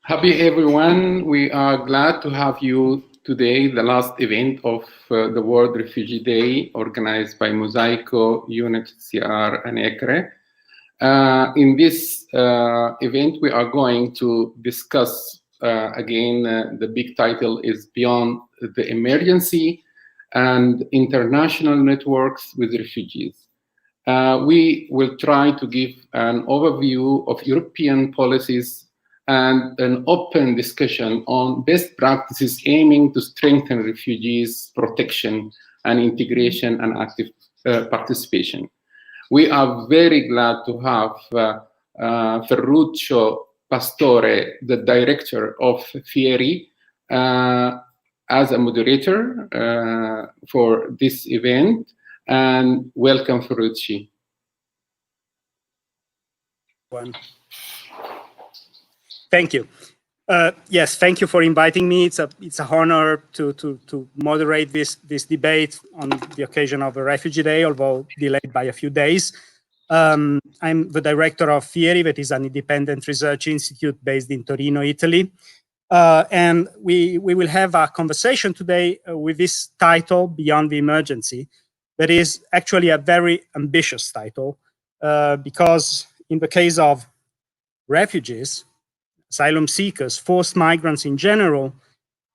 Happy everyone. We are glad to have you today, the last event of the World Refugee Day organized by Mosaico, UNHCR and ECRE. In this event, we are going to discuss again, the big title is Beyond the Emergency and International Networks with Refugees. We will try to give an overview of European policies and an open discussion on best practices aiming to strengthen refugees' protection and integration and active participation. We are very glad to have Ferruccio Pastore, the director of FIERI, as a moderator for this event. And welcome, Ferruccio. Thank you. Yes, thank you for inviting me. It's an honor to moderate this debate on the occasion of the Refugee Day, although delayed by a few days. I'm the director of FIERI, that is an independent research institute based in Torino, Italy. And we will have a conversation today with this title, Beyond the Emergency, that is actually a very ambitious title, because in the case of refugees, asylum seekers, forced migrants in general,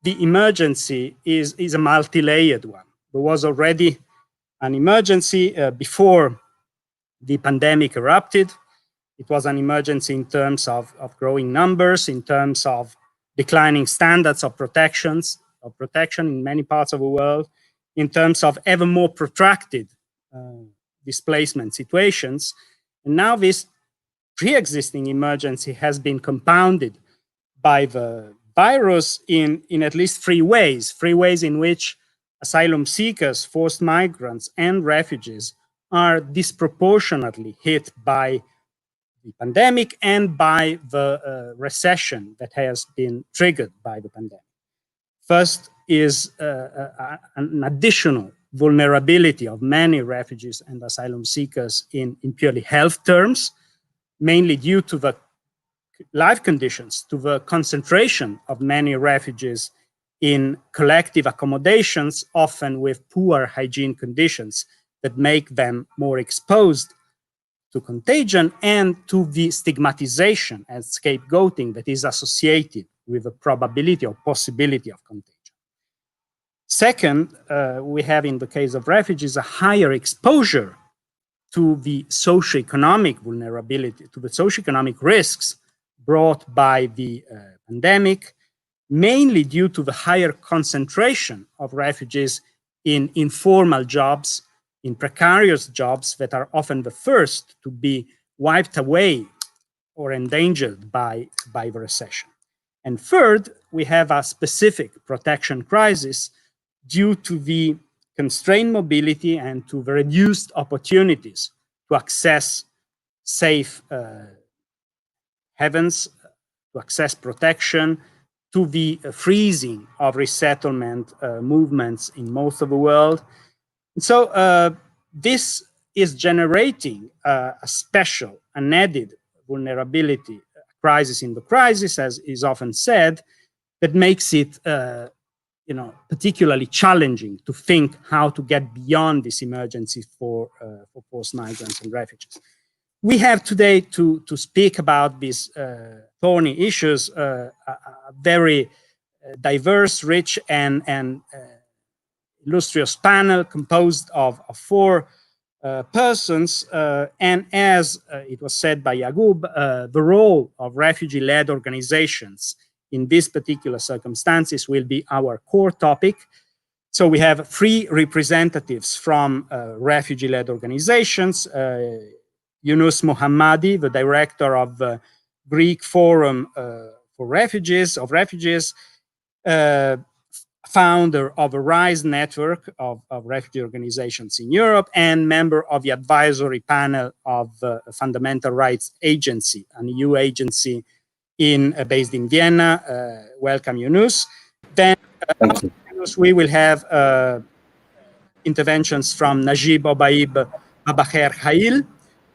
the emergency is a multi-layered one. There was already an emergency before the pandemic erupted. It was an emergency in terms of growing numbers, in terms of declining standards of protection in many parts of the world, in terms of ever more protracted displacement situations. And now this pre-existing emergency has been compounded by the virus in at least three ways in which asylum seekers, forced migrants, and refugees are disproportionately hit by the pandemic and by the recession that has been triggered by the pandemic. First is an additional vulnerability of many refugees and asylum seekers in purely health terms, mainly due to the life conditions, to the concentration of many refugees in collective accommodations, often with poor hygiene conditions that make them more exposed to contagion and to the stigmatization and scapegoating that is associated with the probability or possibility of contagion. Second, we have in the case of refugees a higher exposure to the socioeconomic vulnerability, to the socioeconomic risks brought by the pandemic, mainly due to the higher concentration of refugees in informal jobs, in precarious jobs that are often the first to be wiped away or endangered by the recession. And third, we have a specific protection crisis due to the constrained mobility and to the reduced opportunities to access safe havens, to access protection, to the freezing of resettlement movements in most of the world. And so this is generating a special, an added vulnerability crisis in the crisis, as is often said, that makes it particularly challenging to think how to get beyond this emergency for forced migrants and refugees. We have today to speak about these thorny issues, a very diverse, rich, and illustrious panel composed of four persons. And as it was said by Yaqub, the role of refugee-led organizations in these particular circumstances will be our core topic. So we have three representatives from refugee-led organizations. Yonous Muhammadi, the director of the Greek Forum for Refugees, founder of a RISE network of refugee organizations in Europe, and member of the advisory panel of the Fundamental Rights Agency, an EU agency based in Vienna. Welcome, Yonous. Then after Yonous, we will have interventions from Najib Obaib Babakher Hail,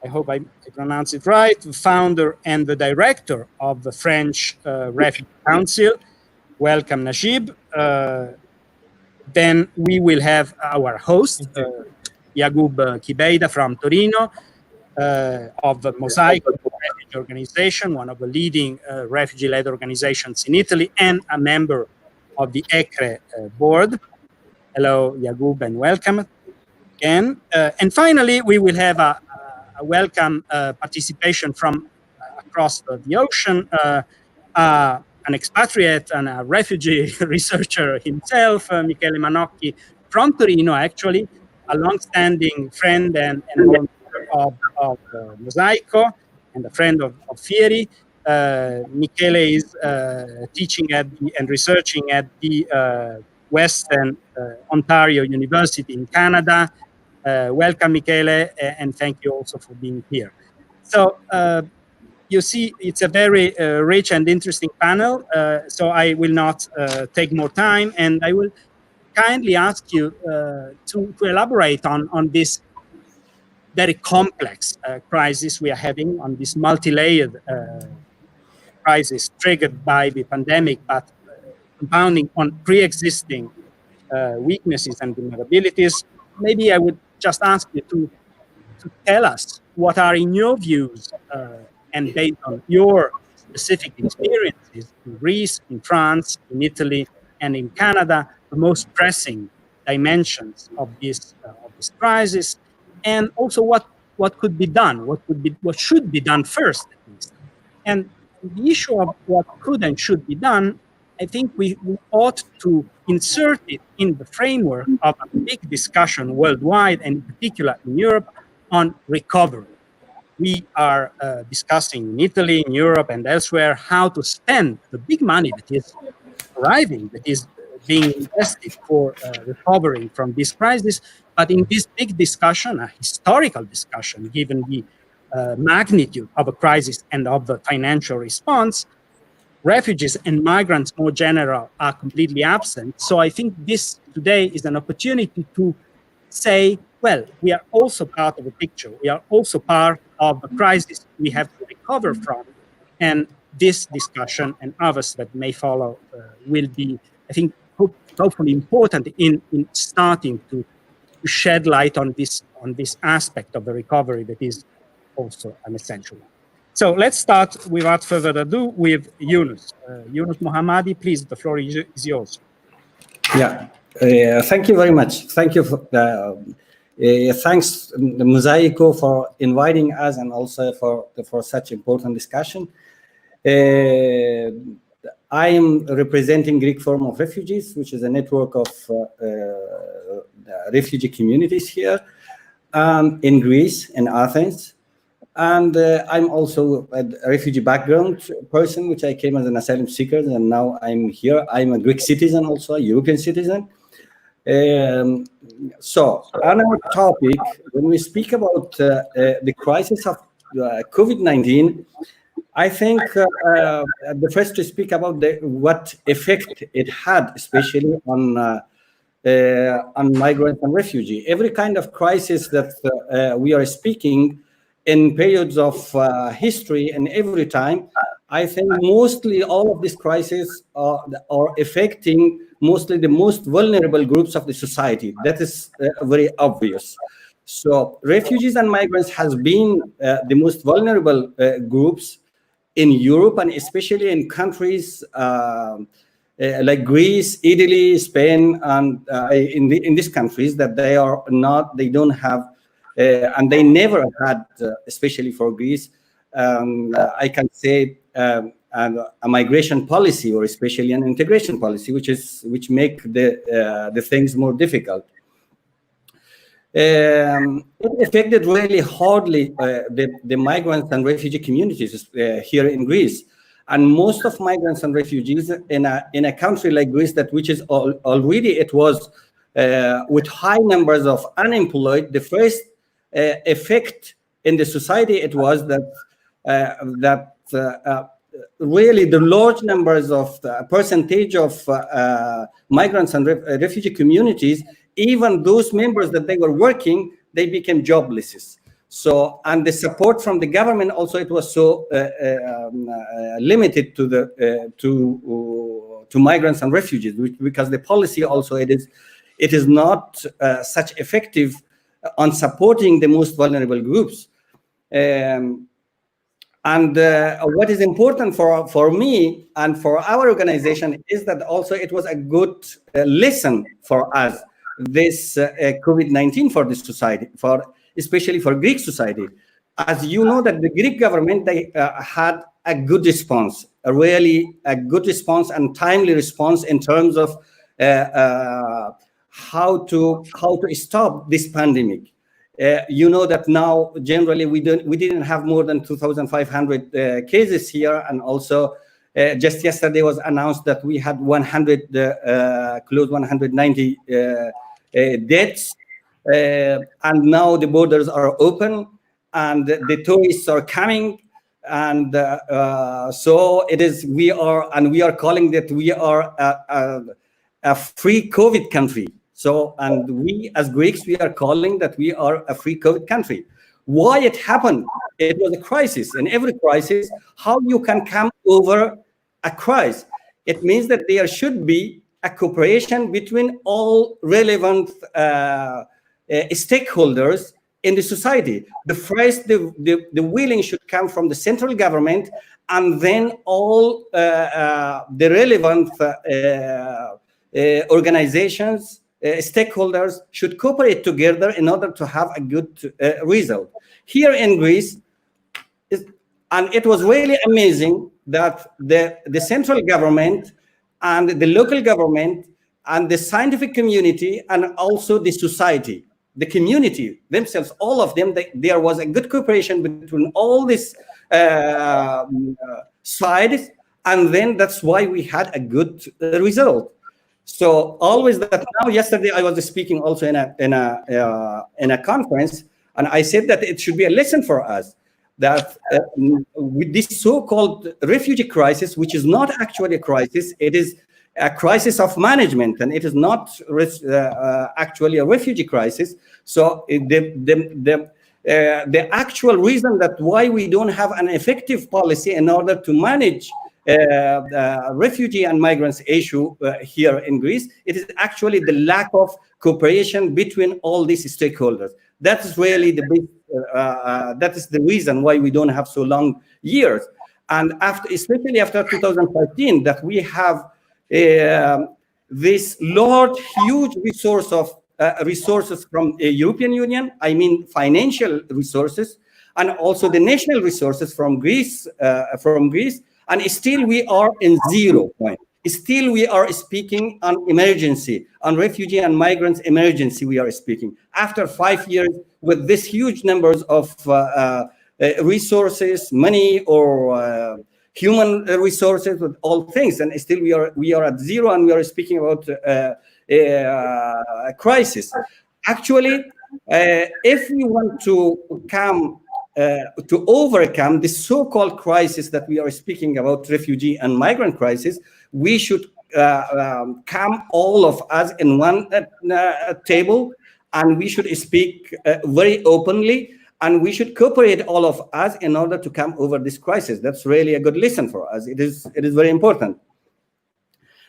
I hope I pronounce it right, the founder and the director of the French Refugee Council. Welcome, Najib. Then we will have our host, Yacoub Kibeida from Torino, of the Mosaico Refugee Organization, one of the leading refugee-led organizations in Italy, and a member of the ECRE board. Hello, Yacoub, and welcome again. And finally, we will have a welcome participation from across the ocean, an expatriate and a refugee researcher himself, Michele Manocchi, from Torino, actually, a long-standing friend and volunteer of Mosaico and a friend of FIERI. Michele is teaching at and researching at the Western Ontario University in Canada. Welcome, Michele, and thank you also for being here. So you see, it's a very rich and interesting panel, so I will not take more time, and I will kindly ask you to elaborate on this very complex crisis we are having, on this multi-layered crisis triggered by the pandemic, but compounding on pre-existing weaknesses and vulnerabilities. Maybe I would just ask you to tell us what are, in your views, and based on your specific experiences in Greece, in France, in Italy, and in Canada, the most pressing dimensions of this crisis, and also what could be done, what should be done first, at least. And the issue of what could and should be done, I think we ought to insert it in the framework of a big discussion worldwide, and in particular in Europe, on recovery. We are discussing in Italy, in Europe, and elsewhere how to spend the big money that is arriving, that is being invested for recovering from this crisis. But in this big discussion, a historical discussion, given the magnitude of a crisis and of the financial response, refugees and migrants more general are completely absent. So I think this today is an opportunity to say, well, we are also part of the picture. We are also part of the crisis we have to recover from. And this discussion and others that may follow will be, I think, hopefully important in starting to shed light on this aspect of the recovery that is also an essential one. So let's start, without further ado, with Yonous. Yonous Muhammadi, please, the floor is yours. Yeah, thank you very much. Thank you for thanks the Mosaico for inviting us, and also for such important discussion. I am representing Greek Forum of Refugees, which is a network of refugee communities here in Greece, in Athens. And I'm also a refugee background person, which I came as an asylum seeker, and now I'm here. I'm a Greek citizen, also a European citizen. So on our topic, when we speak about the crisis of COVID-19, I think the first to speak about what effect it had, especially on migrants and refugees. Every kind of crisis that we are speaking in periods of history and every time, I think mostly all of these crises are affecting mostly the most vulnerable groups of the society. That is very obvious. So refugees and migrants has been the most vulnerable groups in Europe, and especially in countries like Greece, Italy, Spain, and in these countries that they don't have, and they never had, especially for Greece, I can say a migration policy, or especially an integration policy, which make the things more difficult. It affected really hardly the migrants and refugee communities here in Greece, and most of migrants and refugees in a country like Greece, which is already it was with high numbers of unemployed. The first effect in the society it was that really the large numbers of the percentage of migrants and refugee communities, even those members that they were working, they became jobless. So, and the support from the government also, it was so limited to the to migrants and refugees, because the policy also it is not such effective on supporting the most vulnerable groups. And what is important for me and for our organization is that also it was a good lesson for us, this COVID-19 for this society, especially for Greek society. As you know, that the Greek government, they had a good response, a really good response and timely response in terms of how to stop this pandemic. You know that now generally we didn't have more than 2,500 cases here, and also just yesterday was announced that we had 190 deaths, and now the borders are open and the tourists are coming, and so it is. We are calling that we are a free COVID country. So, and we as Greeks, we are calling that we are a free COVID country. Why it happened? It was a crisis. In every crisis, how you can come over a crisis? It means that there should be a cooperation between all relevant stakeholders in the society. The first, the willing should come from the central government, and then all the relevant organizations, stakeholders should cooperate together in order to have a good result. Here in Greece, and it was really amazing that the central government and the local government and the scientific community and also the society, the community themselves, all of them, there was a good cooperation between all these sides, and then that's why we had a good result. So always that now, yesterday I was speaking also in a conference, and I said that it should be a lesson for us that with this so-called refugee crisis, which is not actually a crisis, it is a crisis of management, and it is not actually a refugee crisis. So the actual reason that why we don't have an effective policy in order to manage refugee and migrants issue here in Greece, it is actually the lack of cooperation between all these stakeholders. That is really the big, that is the reason why we don't have so long years. And after, especially after 2015, that we have this large, huge resource of resources from the European Union, I mean financial resources, and also the national resources from Greece, and still we are in 0 point. Still we are speaking on emergency, on refugee and migrants emergency we are speaking. After 5 years with this huge numbers of resources, money or human resources, with all things, and still we are at 0, and we are speaking about a crisis. Actually, if we want to come to overcome the so-called crisis that we are speaking about, refugee and migrant crisis, we should come all of us in one table, and we should speak very openly, and we should cooperate all of us in order to come over this crisis. That's really a good lesson for us. It is very important.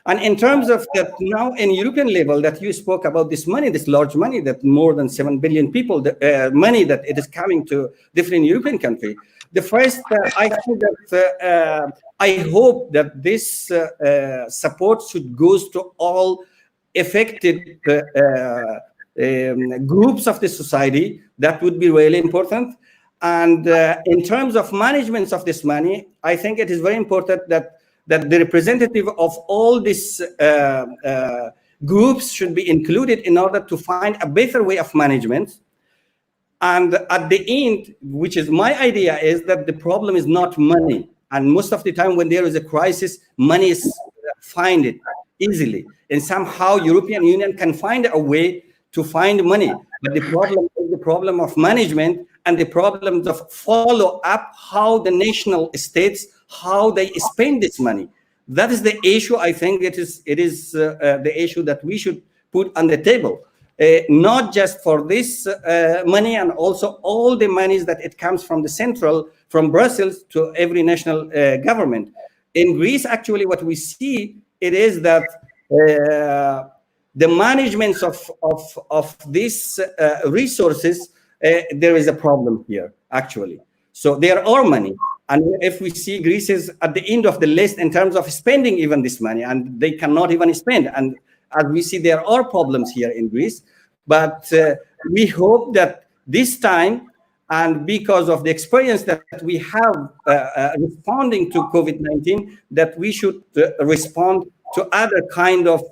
And in terms of that, now in European level, that you spoke about this money, this large money, that more than 7 billion people, money that it is coming to different European countries. The first, I think that I hope that this support should go to all affected groups of the society. That would be really important. And in terms of management of this money, I think it is very important that the representative of all these groups should be included in order to find a better way of management. And at the end, which is my idea, is that the problem is not money. And most of the time when there is a crisis, money is find it easily. And somehow European Union can find a way to find money. But the problem is the problem of management and the problems of follow up, how the national states, how they spend this money. That is the issue. I think it is the issue that we should put on the table. not just for this money, and also all the monies that it comes from the central, from Brussels to every national government. In Greece, actually, what we see, it is that the management of these resources, there is a problem here, actually. So there are money. And if we see Greece is at the end of the list in terms of spending even this money, and they cannot even spend. And as we see, there are problems here in Greece. But we hope that this time, and because of the experience that we have responding to COVID-19, that we should respond to other kind of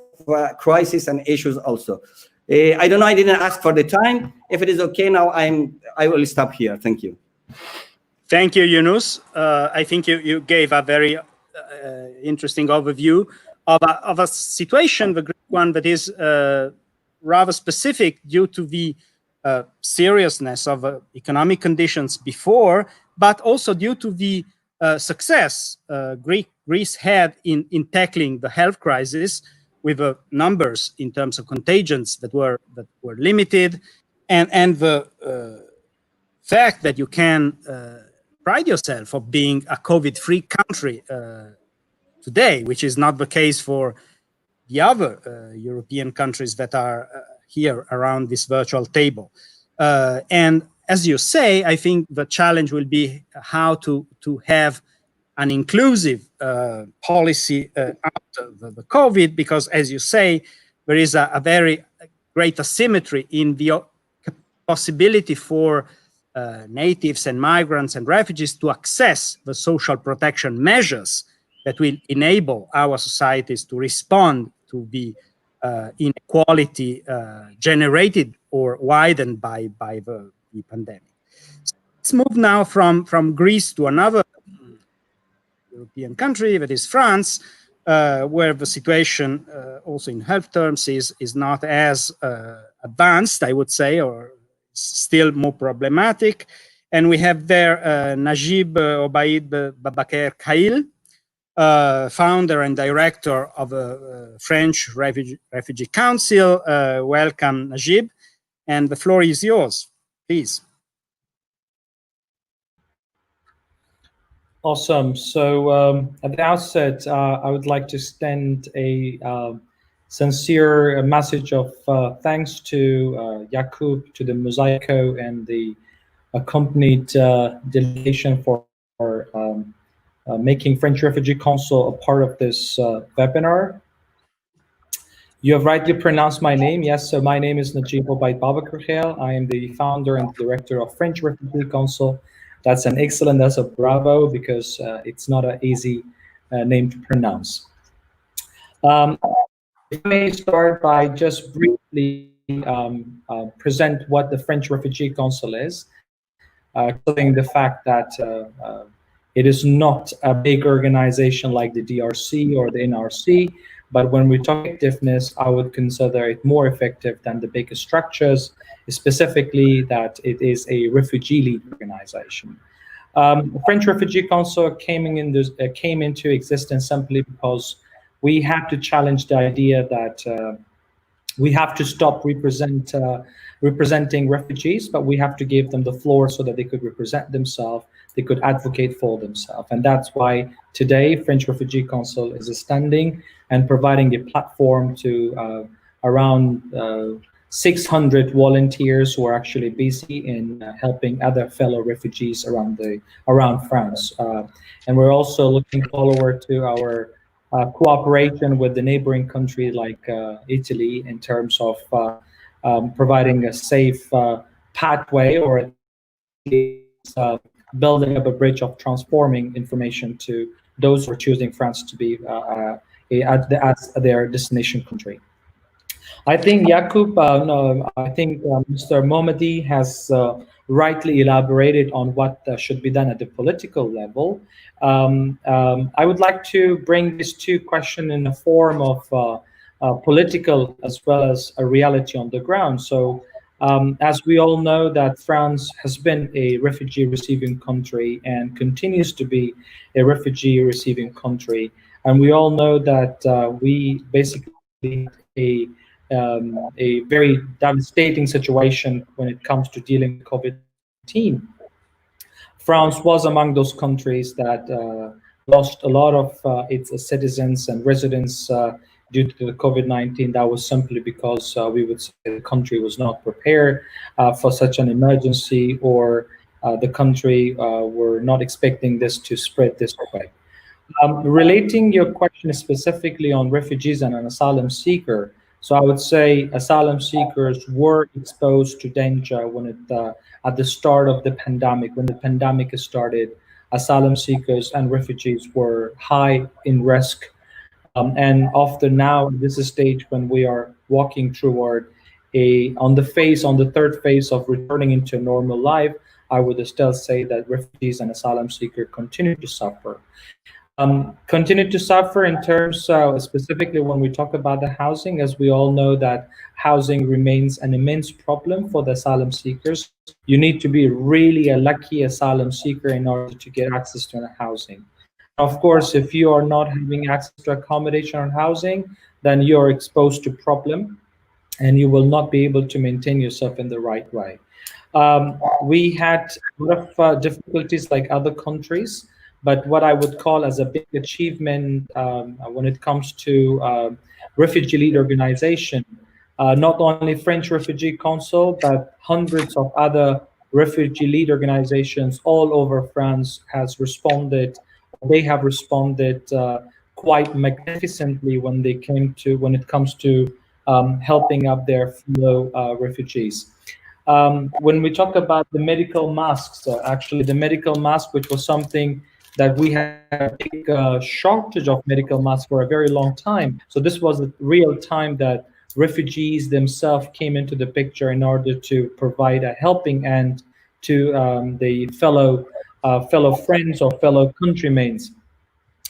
crises and issues also. I don't know, I didn't ask for the time. If it is okay now, I will stop here. Thank you. Thank you, Yonous. I think you gave a very interesting overview of a situation, the Greek one, that is rather specific due to the seriousness of economic conditions before, but also due to the success Greece had in tackling the health crisis, with numbers in terms of contagions that were limited, and the fact that you can pride yourself of being a COVID-free country today, which is not the case for the other European countries that are here around this virtual table. And as you say, I think the challenge will be how to have an inclusive policy after the COVID, because as you say, there is a very great asymmetry in the possibility for natives and migrants and refugees to access the social protection measures that will enable our societies to respond to the inequality generated or widened by the pandemic. So let's move now from Greece to another European country, that is France, where the situation also in health terms is not as advanced, I would say, or still more problematic. And we have there Najib Obaid Babaker Khail, founder and director of the French Refugee Council. Welcome, Najib, and the floor is yours, please. Awesome. So at the outset, I would like to extend a sincere message of thanks to Jakub, to the Mosaico, and the accompanied delegation for making French Refugee Council a part of this webinar. You have rightly pronounced my name. Yes, so my name is Najib Obaid Babaker Khail. I am the founder and director of French Refugee Council. That's an excellent, that's a bravo, because it's not an easy name to pronounce. If I may start by just briefly present what the French Refugee Council is, showing the fact that it is not a big organization like the DRC or the NRC, but when we talk effectiveness, I would consider it more effective than the biggest structures, specifically that it is a refugee-led organization. The French Refugee Council came into existence simply because we had to challenge the idea that we have to stop representing refugees, but we have to give them the floor so that they could represent themselves, they could advocate for themselves. And that's why today French Refugee Council is standing and providing a platform to around 600 volunteers who are actually busy in helping other fellow refugees around France. And we're also looking forward to our cooperation with the neighboring country like Italy in terms of providing a safe pathway, or at least building up a bridge of transforming information to those who are choosing France to be as their destination country. I think Jakub, I think Mr. Muhammadi has rightly elaborated on what should be done at the political level. I would like to bring these two questions in the form of political as well as a reality on the ground. So as we all know that France has been a refugee receiving country and continues to be a refugee receiving country. And we all know that we basically a a very devastating situation when it comes to dealing with COVID-19. France was among those countries that lost a lot of its citizens and residents due to the COVID-19. That was simply because we would say the country was not prepared for such an emergency, or the country were not expecting this to spread this way. Relating your question specifically on refugees and an asylum seeker, so I would say asylum seekers were exposed to danger when at the start of the pandemic. When the pandemic started, asylum seekers and refugees were high in risk. And after now, this is a stage when we are walking toward on the third phase of returning into normal life, I would still say that refugees and asylum seekers continue to suffer. Continue to suffer in terms, specifically when we talk about the housing, as we all know that housing remains an immense problem for the asylum seekers. You need to be really a lucky asylum seeker in order to get access to a housing. Of course, if you are not having access to accommodation or housing, then you're exposed to problem and you will not be able to maintain yourself in the right way. We had a lot of difficulties like other countries, but what I would call as a big achievement when it comes to refugee lead organization, not only French Refugee Council, but hundreds of other refugee lead organizations all over France has responded. They have responded quite magnificently when it comes to helping up their fellow refugees. When we talk about the medical masks, actually the medical mask, which was something that we had a big shortage of medical masks for a very long time. So this was the real time that refugees themselves came into the picture in order to provide a helping hand to the fellow friends or fellow countrymen.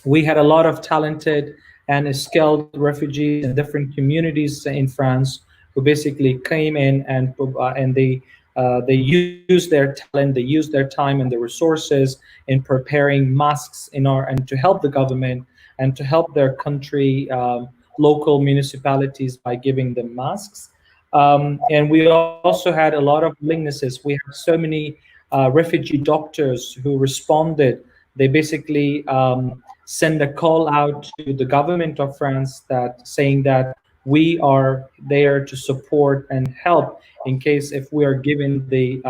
We had a lot of talented and skilled refugees in different communities in France who basically came in and they use their talent, they use their time and the resources in preparing masks and to help the government and to help their country, local municipalities by giving them masks. And we also had a lot of willingness. We have so many refugee doctors who responded. They basically send a call out to the government of France saying that we are there to support and help in case if we are given the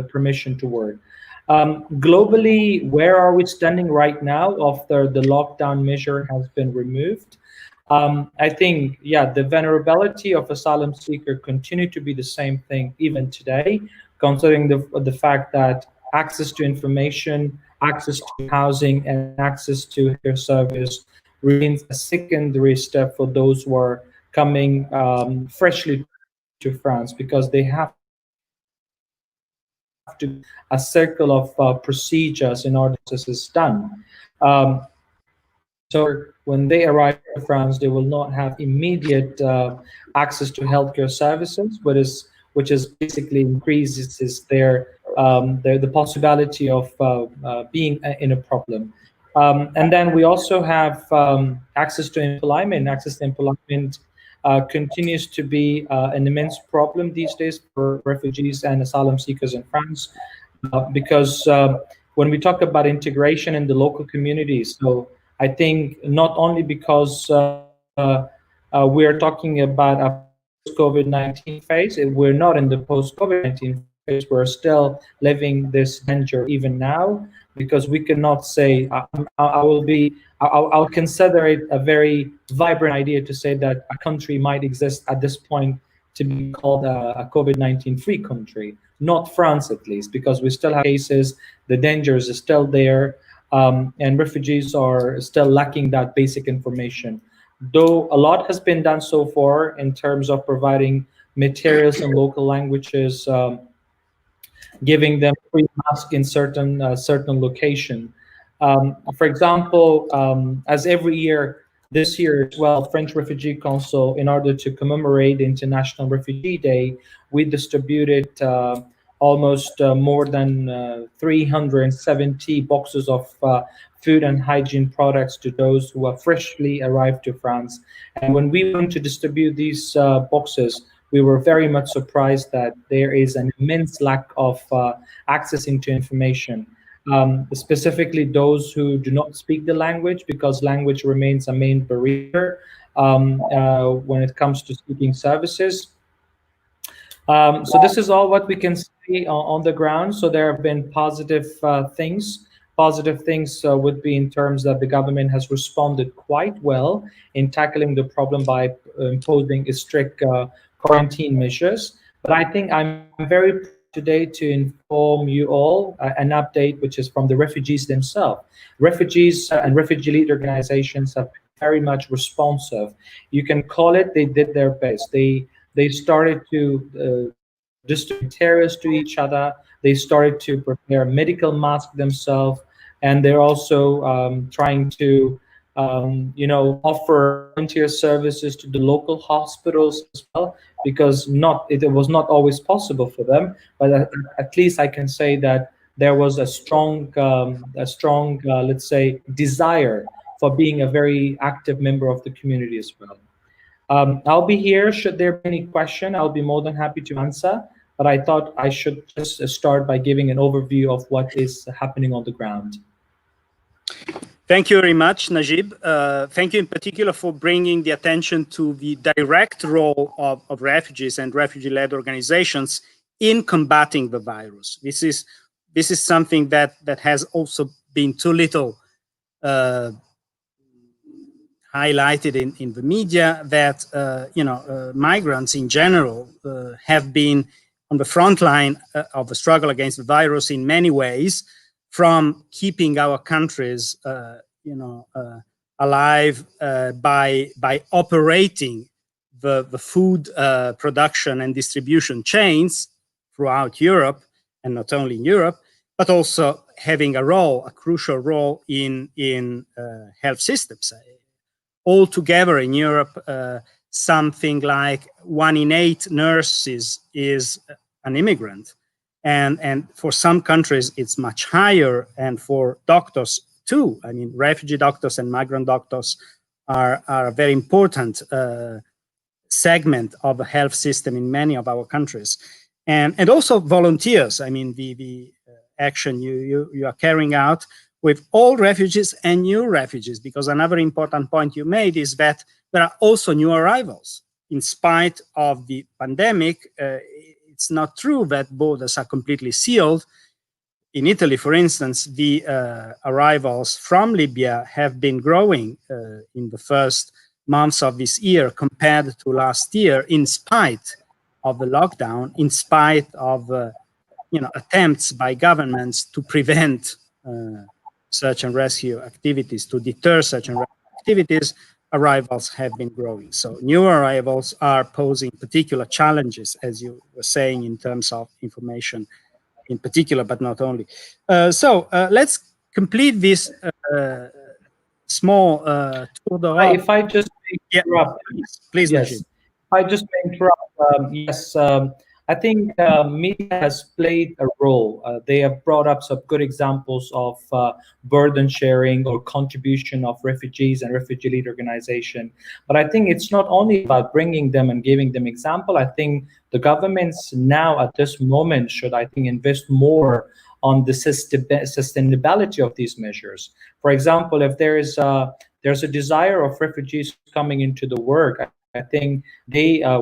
permission to work. Globally, where are we standing right now after the lockdown measure has been removed? I think, yeah, the vulnerability of asylum seeker continue to be the same thing even today, considering the fact that access to information, access to housing, and access to healthcare service remains a secondary step for those who are coming freshly to France, because they have to a circle of procedures in order this is done. So when they arrive in France, they will not have immediate access to healthcare services, which is basically increases the possibility of being in a problem. And then we also have access to employment. Access to employment continues to be an immense problem these days for refugees and asylum seekers in France, because when we talk about integration in the local communities, so I think not only because we are talking about a post-COVID-19 phase, we're not in the post-COVID-19 phase, we're still living this danger even now, because we cannot say, I'll consider it a very vibrant idea to say that a country might exist at this point to be called a COVID-19 free country, not France at least, because we still have cases, the dangers are still there, and refugees are still lacking that basic information. Though a lot has been done so far in terms of providing materials in local languages, giving them free masks in certain location. For example, as every year, this year as well, French Refugee Council, in order to commemorate the International Refugee Day, we distributed almost more than 370 boxes of food and hygiene products to those who are freshly arrived to France. And when we went to distribute these boxes, we were very much surprised that there is an immense lack of accessing to information, specifically those who do not speak the language, because language remains a main barrier when it comes to seeking services. So this is all what we can see on the ground. So there have been positive things. Positive things would be in terms that the government has responded quite well in tackling the problem by imposing strict quarantine measures. But I think I'm very proud today to inform you all an update which is from the refugees themselves. Refugees and refugee lead organizations have been very much responsive. You can call it they did their best. They started to distribute materials to each other. They started to prepare medical masks themselves, and they're also trying to, offer volunteer services to the local hospitals as well, because it was not always possible for them. But at least I can say that there was a strong, let's say, desire for being a very active member of the community as well. I'll be here. Should there be any question, I'll be more than happy to answer. But I thought I should just start by giving an overview of what is happening on the ground. Thank you very much, Najib. Thank you in particular for bringing the attention to the direct role of refugees and refugee-led organizations in combating the virus. This is something that has also been too little highlighted in the media, that migrants in general have been on the front line of the struggle against the virus in many ways, from keeping our countries alive by operating the food production and distribution chains throughout Europe, and not only in Europe, but also having a crucial role in health systems. Altogether in Europe, something like 1 in 8 nurses is an immigrant. And for some countries, it's much higher. And for doctors too. I mean, refugee doctors and migrant doctors are a very important segment of the health system in many of our countries. And also volunteers. I mean, the action you are carrying out with all refugees and new refugees, because another important point you made is that there are also new arrivals. In spite of the pandemic, it's not true that borders are completely sealed. In Italy, for instance, the arrivals from Libya have been growing in the first months of this year compared to last year, in spite of the lockdown, in spite of attempts by governments to prevent search and rescue activities, to deter search and rescue activities. Arrivals have been growing. So new arrivals are posing particular challenges, as you were saying, in terms of information in particular, but not only. So let's complete this small tour de If I just interrupt, please, yes. Najib. If I just interrupt, yes. I think media has played a role. They have brought up some good examples of burden sharing or contribution of refugees and refugee lead organization. But I think it's not only about bringing them and giving them example. I think the governments now at this moment should, I think, invest more on the sustainability of these measures. For example, if there's a desire of refugees coming into the work, I think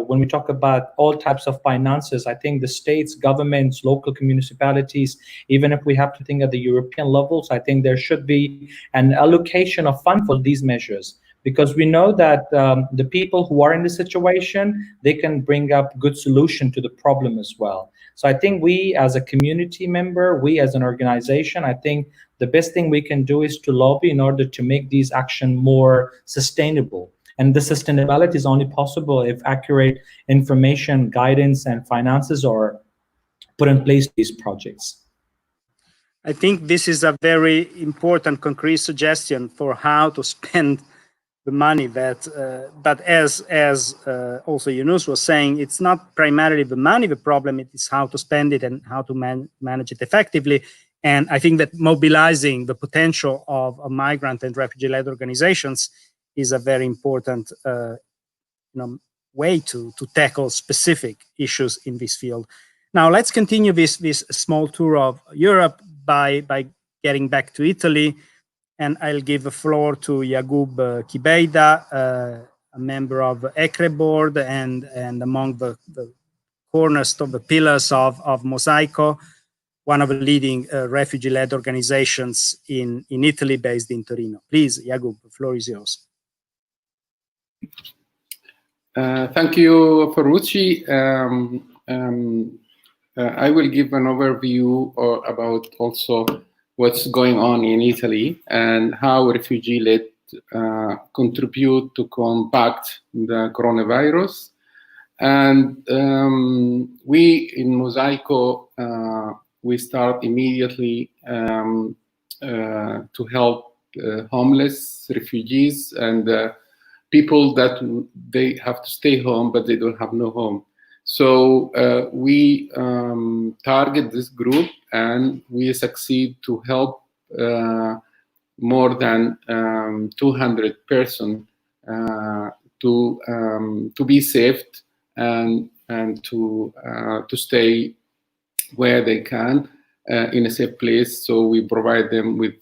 when we talk about all types of finances, I think the states, governments, local municipalities, even if we have to think at the European levels, I think there should be an allocation of fund for these measures, because we know that the people who are in the situation, they can bring up good solution to the problem as well. So I think we as a community member, we as an organization, I think the best thing we can do is to lobby in order to make these actions more sustainable. And the sustainability is only possible if accurate information, guidance, and finances are put in place for these projects. I think this is a very important, concrete suggestion for how to spend the money. But as also Yonous was saying, it's not primarily the money the problem, it is how to spend it and how to manage it effectively. And I think that mobilizing the potential of migrant and refugee-led organizations is a very important way to tackle specific issues in this field. Now, let's continue this small tour of Europe by getting back to Italy. And I'll give the floor to Yacoub Kibeida, a member of the ECRE board and among the cornerstone, the pillars of Mosaico, one of the leading refugee-led organizations in Italy, based in Torino. Please, Yacoub, the floor is yours. Thank you, Ferruccio. I will give an overview about also what's going on in Italy and how refugee-led contribute to combat the coronavirus. And we in Mosaico, we start immediately to help homeless refugees and people that they have to stay home, but they don't have no home. So we target this group, and we succeed to help more than 200 persons to be saved and to stay where they can in a safe place. So we provide them with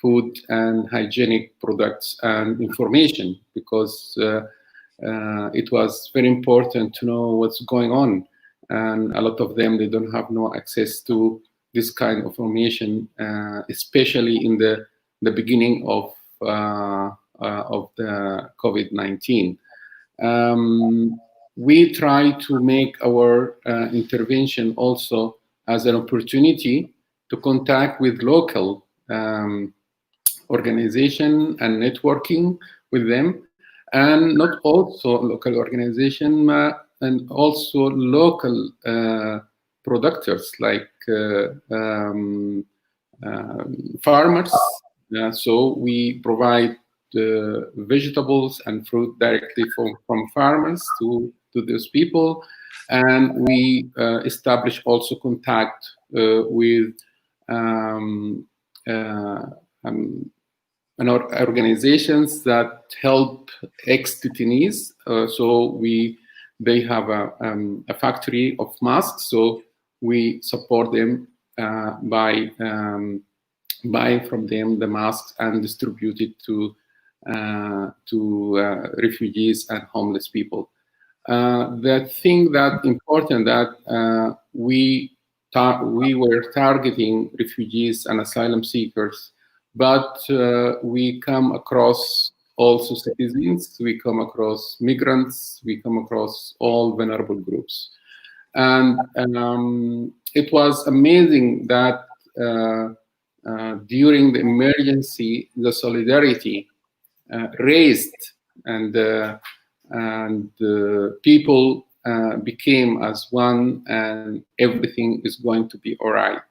food and hygienic products and information, because it was very important to know what's going on. And a lot of them, they don't have no access to this kind of information, especially in the beginning of the COVID-19. We try to make our intervention also as an opportunity to contact with local organization and networking with them, and not also local organization, and also local producers like farmers. So we provide vegetables and fruit directly from farmers to those people, and we establish also contact with organizations that help ex-detainees. So they have a factory of masks, so we support them by buying from them the masks and distribute it to refugees and homeless people. The thing that important that we were targeting refugees and asylum seekers, but we come across also citizens, we come across migrants, we come across all vulnerable groups. And it was amazing that during the emergency, the solidarity raised, and people became as one, and everything is going to be all right.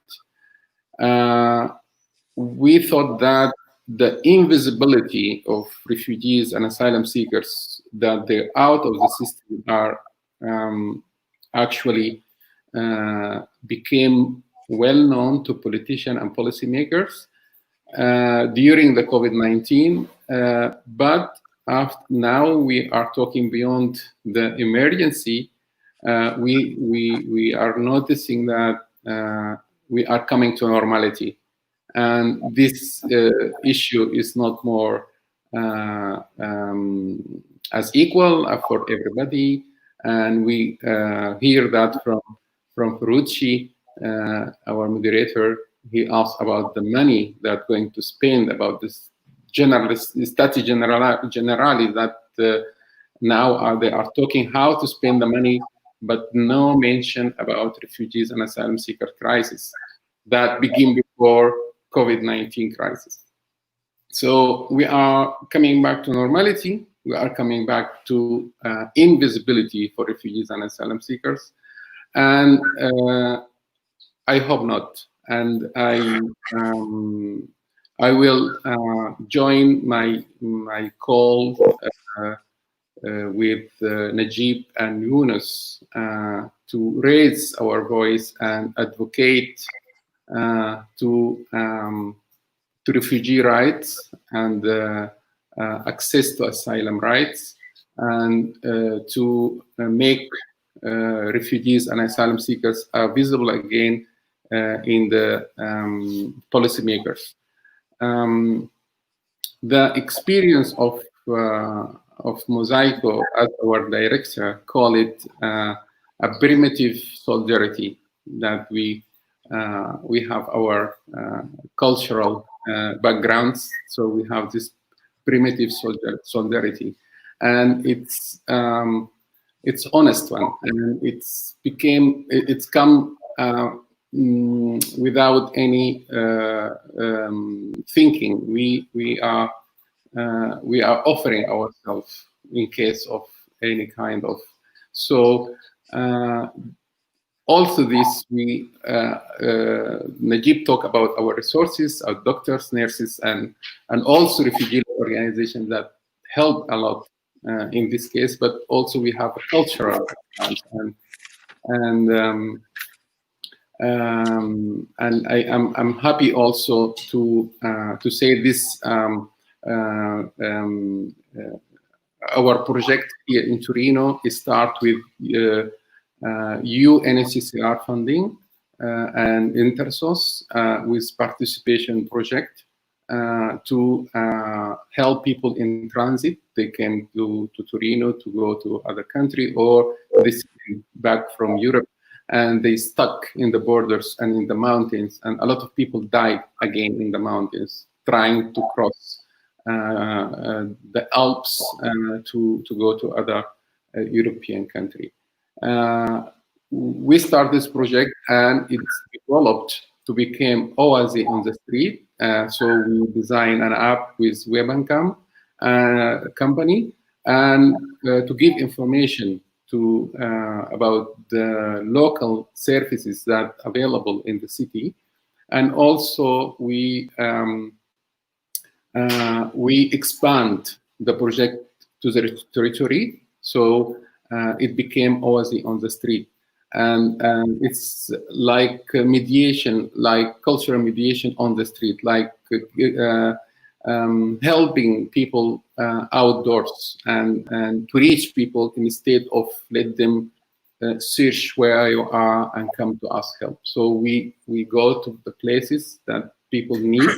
We thought that the invisibility of refugees and asylum seekers, that they're out of the system, are actually became well known to politicians and policymakers during the COVID-19, but now we are talking beyond the emergency. We are noticing that we are coming to normality, and this issue is not more as equal for everybody. And we hear that from Ferruccio, our moderator. He asked about the money that going to spend, about this stati generali that now they are talking how to spend the money, but no mention about refugees and asylum seeker crisis that begin before COVID-19 crisis. So we are coming back to normality. We are coming back to invisibility for refugees and asylum seekers, and I hope not. And I will join my call with Najib and Yonous to raise our voice and advocate to refugee rights and access to asylum rights, and to make refugees and asylum seekers are visible again in the policymakers. The experience of Mosaico as our director call it a primitive solidarity, that we have our cultural backgrounds, so we have this primitive solidarity, and it's honest one, and it's come without any thinking. We are offering ourselves in case of any kind of. So also this, Najib talk about our resources, our doctors, nurses, and also refugee organizations that help a lot in this case, but also we have a cultural and I'm happy also to say this. Our project here in Torino is start with UNHCR funding and Intersos with participation project to help people in transit. They came to Torino to go to other country, or they came back from Europe and they stuck in the borders and in the mountains, and a lot of people died again in the mountains trying to cross the Alps to go to other European country. We started this project and it's developed to become Oasis on the street. So we designed an app with Webancam company, and to give information to about the local services that are available in the city. And also we expand the project to the territory, so it became Oasis on the street, and it's like mediation, like cultural mediation on the street, like helping people outdoors and to reach people instead of let them search where you are and come to ask help. So we go to the places that people need,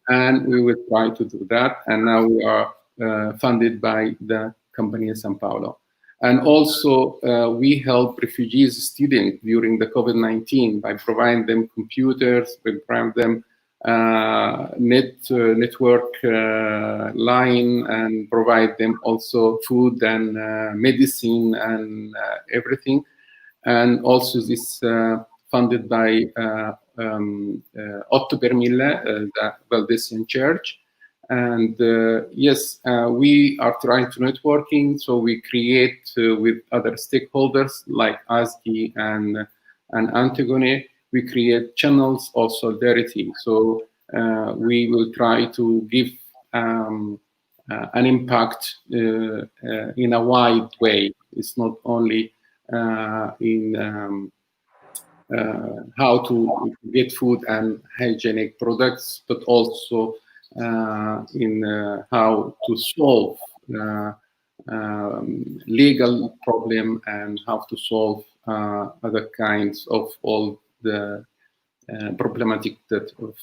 and we will try to do that. And now we are funded by the company in São Paulo. And also we help refugees students during the COVID-19 by providing them computers, by providing them network line, and provide them also food and medicine and everything. And also this funded by Otto per Mille, the Valdesian Church. And yes, we are trying to networking, so we create with other stakeholders like ASCII and Antigone. We create channels of solidarity. So we will try to give an impact in a wide way. It's not only in how to get food and hygienic products, but also in how to solve legal problem and how to solve other kinds of all the problematic that of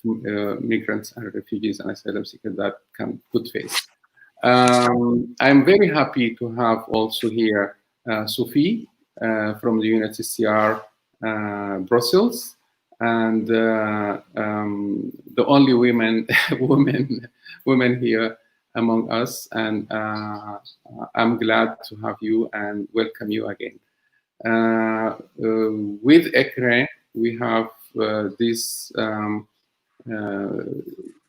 migrants and refugees and asylum seekers that could face. I'm very happy to have also here Sophie from the UNHCR Brussels, and the only women here among us, and I'm glad to have you and welcome you again. With ECRE, we have this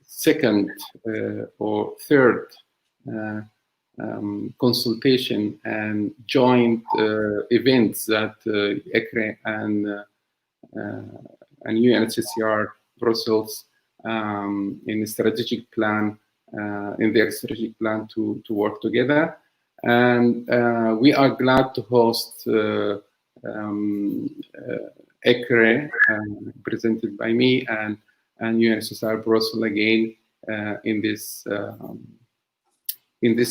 second or third consultation and joint events that ECRE and UNHCR Brussels in strategic plan, in their strategic plan to work together. And we are glad to host ECRE, presented by me, and UNHCR Brussels again in this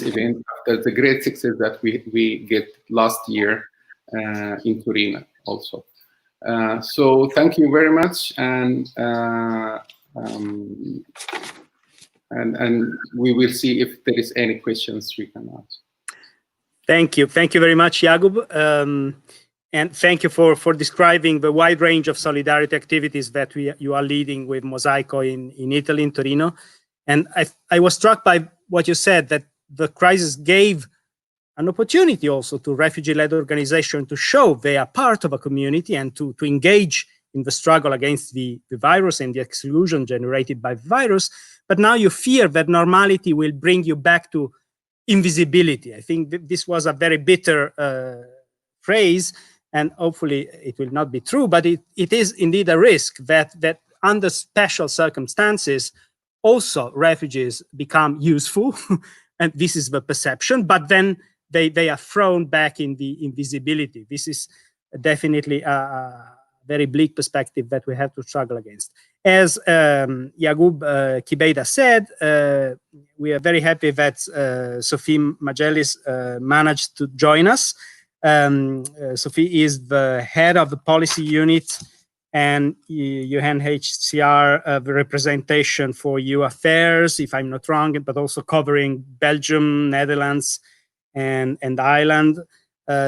event after the great success that we get last year in Torino also. So thank you very much, and we will see if there is any questions we can ask. Thank you very much, Jakub, and thank you for describing the wide range of solidarity activities that you are leading with Mosaico in Italy, in Torino. And I was struck by what you said, that the crisis gave an opportunity also to refugee-led organizations to show they are part of a community and to engage in the struggle against the virus and the exclusion generated by the virus. But now you fear that normality will bring you back to invisibility. I think this was a very bitter phrase, and hopefully it will not be true, but it is indeed a risk that under special circumstances, also refugees become useful, and this is the perception, but then they are thrown back in the invisibility. This is definitely a very bleak perspective that we have to struggle against. As Jakub Kibeda said, we are very happy that Sophie Magennis managed to join us. Sophie is the head of the policy unit and UNHCR the representation for EU affairs, if I'm not wrong, but also covering Belgium, Netherlands, and Ireland.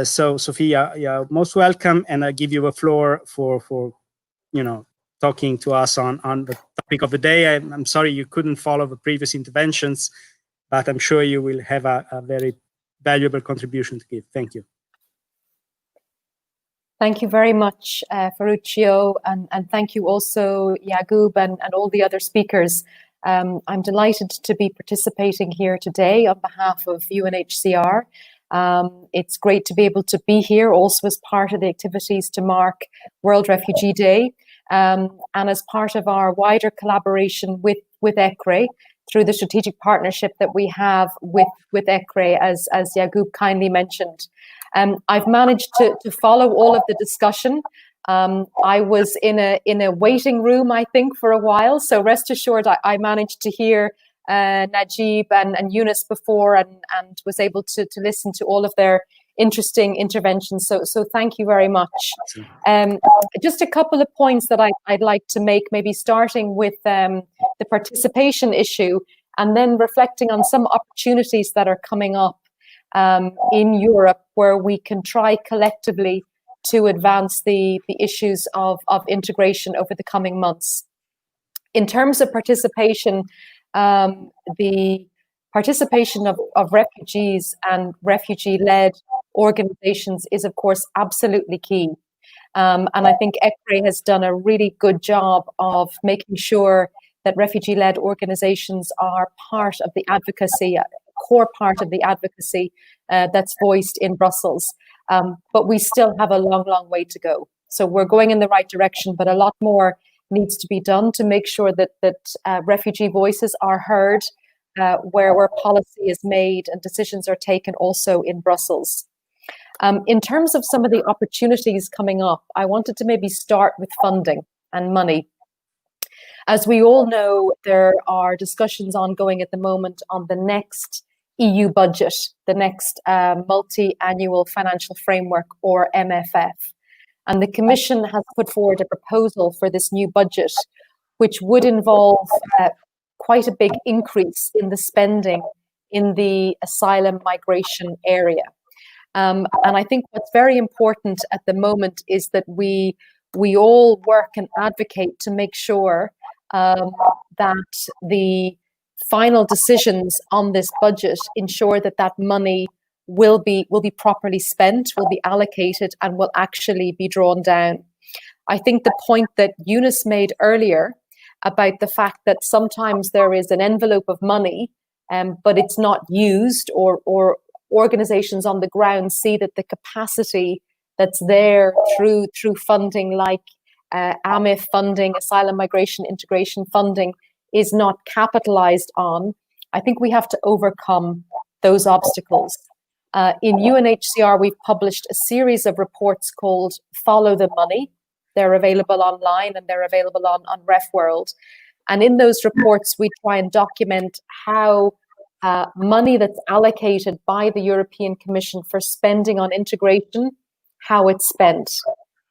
So Sophie, you're most welcome, and I give you the floor for talking to us on the topic of the day. I'm sorry you couldn't follow the previous interventions, but I'm sure you will have a very valuable contribution to give. Thank you. Thank you very much, Ferruccio, and thank you also, Jakub, and all the other speakers. I'm delighted to be participating here today on behalf of UNHCR. It's great to be able to be here also as part of the activities to mark World Refugee Day, and as part of our wider collaboration with ECRE through the strategic partnership that we have with ECRE, as Jakub kindly mentioned. I've managed to follow all of the discussion. I was in a waiting room, I think, for a while. So rest assured, I managed to hear Najib and Yonous before, and was able to listen to all of their interesting interventions. So thank you very much. Just a couple of points that I'd like to make, maybe starting with the participation issue, and then reflecting on some opportunities that are coming up in Europe, where we can try collectively to advance the issues of integration over the coming months. In terms of participation, the participation of refugees and refugee-led organizations is, of course, absolutely key. And I think ECRE has done a really good job of making sure that refugee-led organizations are part of the advocacy, a core part of the advocacy that's voiced in Brussels. But we still have a long, long way to go. So we're going in the right direction, but a lot more needs to be done to make sure that refugee voices are heard where policy is made and decisions are taken also in Brussels. In terms of some of the opportunities coming up, I wanted to maybe start with funding and money. As we all know, there are discussions ongoing at the moment on the next EU budget, the next multi-annual financial framework, or MFF. And the Commission has put forward a proposal for this new budget, which would involve quite a big increase in the spending in the asylum migration area. And I think what's very important at the moment is that we all work and advocate to make sure that the final decisions on this budget ensure that that money will be properly spent, will be allocated, and will actually be drawn down. I think the point that Yonous made earlier about the fact that sometimes there is an envelope of money, but it's not used, or organizations on the ground see that the capacity that's there through funding like AMIF funding, asylum migration integration funding, is not capitalized on. I think we have to overcome those obstacles. In UNHCR, we've published a series of reports called Follow the Money. They're available online and they're available on RefWorld. And in those reports, we try and document how money that's allocated by the European Commission for spending on integration, how it's spent.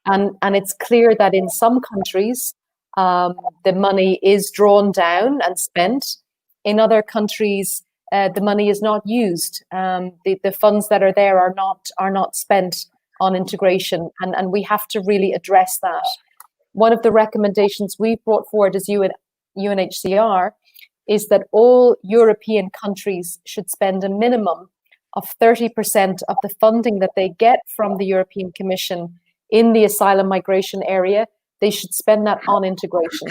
And it's clear that in some countries, the money is drawn down and spent. In other countries, the money is not used. The funds that are there are not spent on integration, and we have to really address that. One of the recommendations we brought forward as UNHCR is that all European countries should spend a minimum of 30% of the funding that they get from the European Commission in the asylum migration area. They should spend that on integration.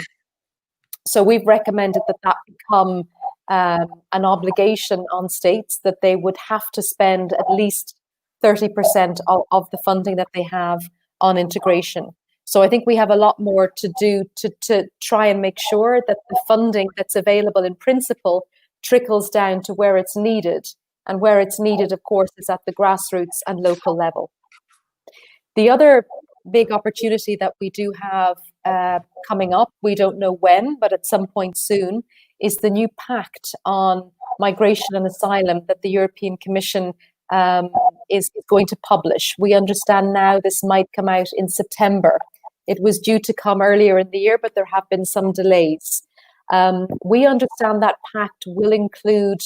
So we've recommended that become an obligation on states, that they would have to spend at least 30% of the funding that they have on integration. So I think we have a lot more to do to try and make sure that the funding that's available in principle trickles down to where it's needed. And where it's needed, of course, is at the grassroots and local level. The other big opportunity that we do have coming up, we don't know when, but at some point soon, is the new pact on migration and asylum that the European Commission is going to publish. We understand now this might come out in September. It was due to come earlier in the year, but there have been some delays. We understand that pact will include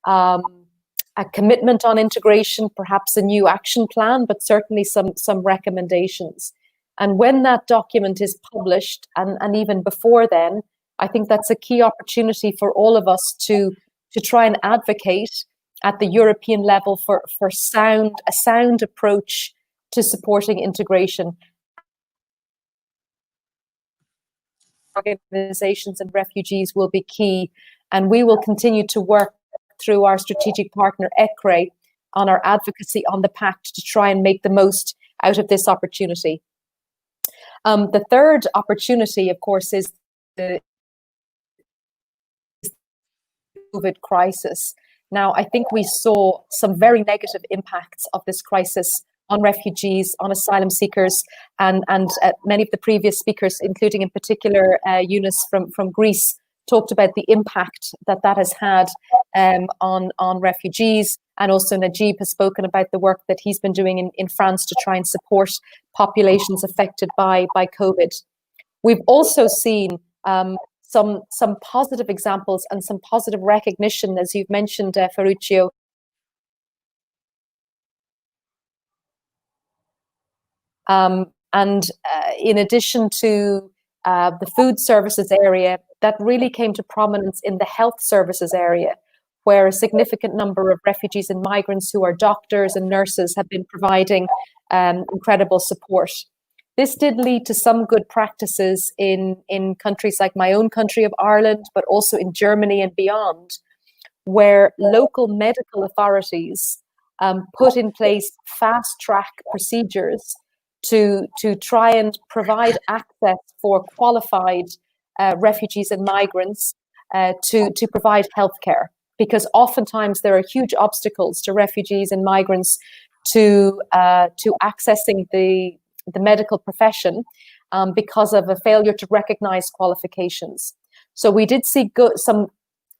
a commitment on integration, perhaps a new action plan, but certainly some recommendations. And when that document is published, and even before then, I think that's a key opportunity for all of us to try and advocate at the European level for a sound approach to supporting integration. Organizations and refugees will be key, and we will continue to work through our strategic partner ECRE on our advocacy on the pact to try and make the most out of this opportunity. The third opportunity, of course, is the COVID crisis. Now, I think we saw some very negative impacts of this crisis on refugees, on asylum seekers, and many of the previous speakers, including in particular Yonous from Greece, talked about the impact that has had on refugees, and also Najib has spoken about the work that he's been doing in France to try and support populations affected by COVID. We've also seen some positive examples and some positive recognition, as you've mentioned, Ferruccio. In addition to the food services area, that really came to prominence in the health services area, where a significant number of refugees and migrants who are doctors and nurses have been providing incredible support. This did lead to some good practices in countries like my own country of Ireland, but also in Germany and beyond, where local medical authorities put in place fast-track procedures to try and provide access for qualified refugees and migrants to provide healthcare, because oftentimes there are huge obstacles to refugees and migrants to accessing the medical profession because of a failure to recognize qualifications. So we did see some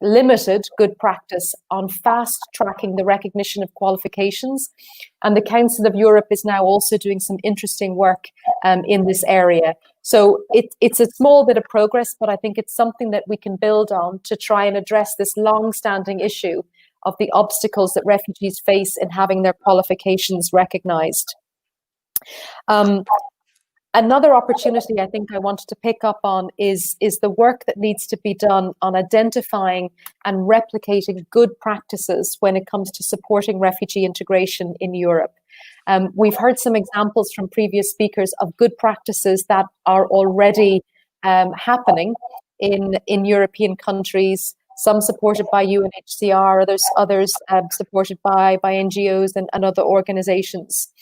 limited good practice on fast tracking the recognition of qualifications, and the Council of Europe is now also doing some interesting work in this area. So it's a small bit of progress, but I think it's something that we can build on to try and address this long-standing issue of the obstacles that refugees face in having their qualifications recognized. Another opportunity I think I wanted to pick up on is the work that needs to be done on identifying and replicating good practices when it comes to supporting refugee integration in Europe. We've heard some examples from previous speakers of good practices that are already happening in European countries, some supported by UNHCR, others supported by NGOs and other organizations.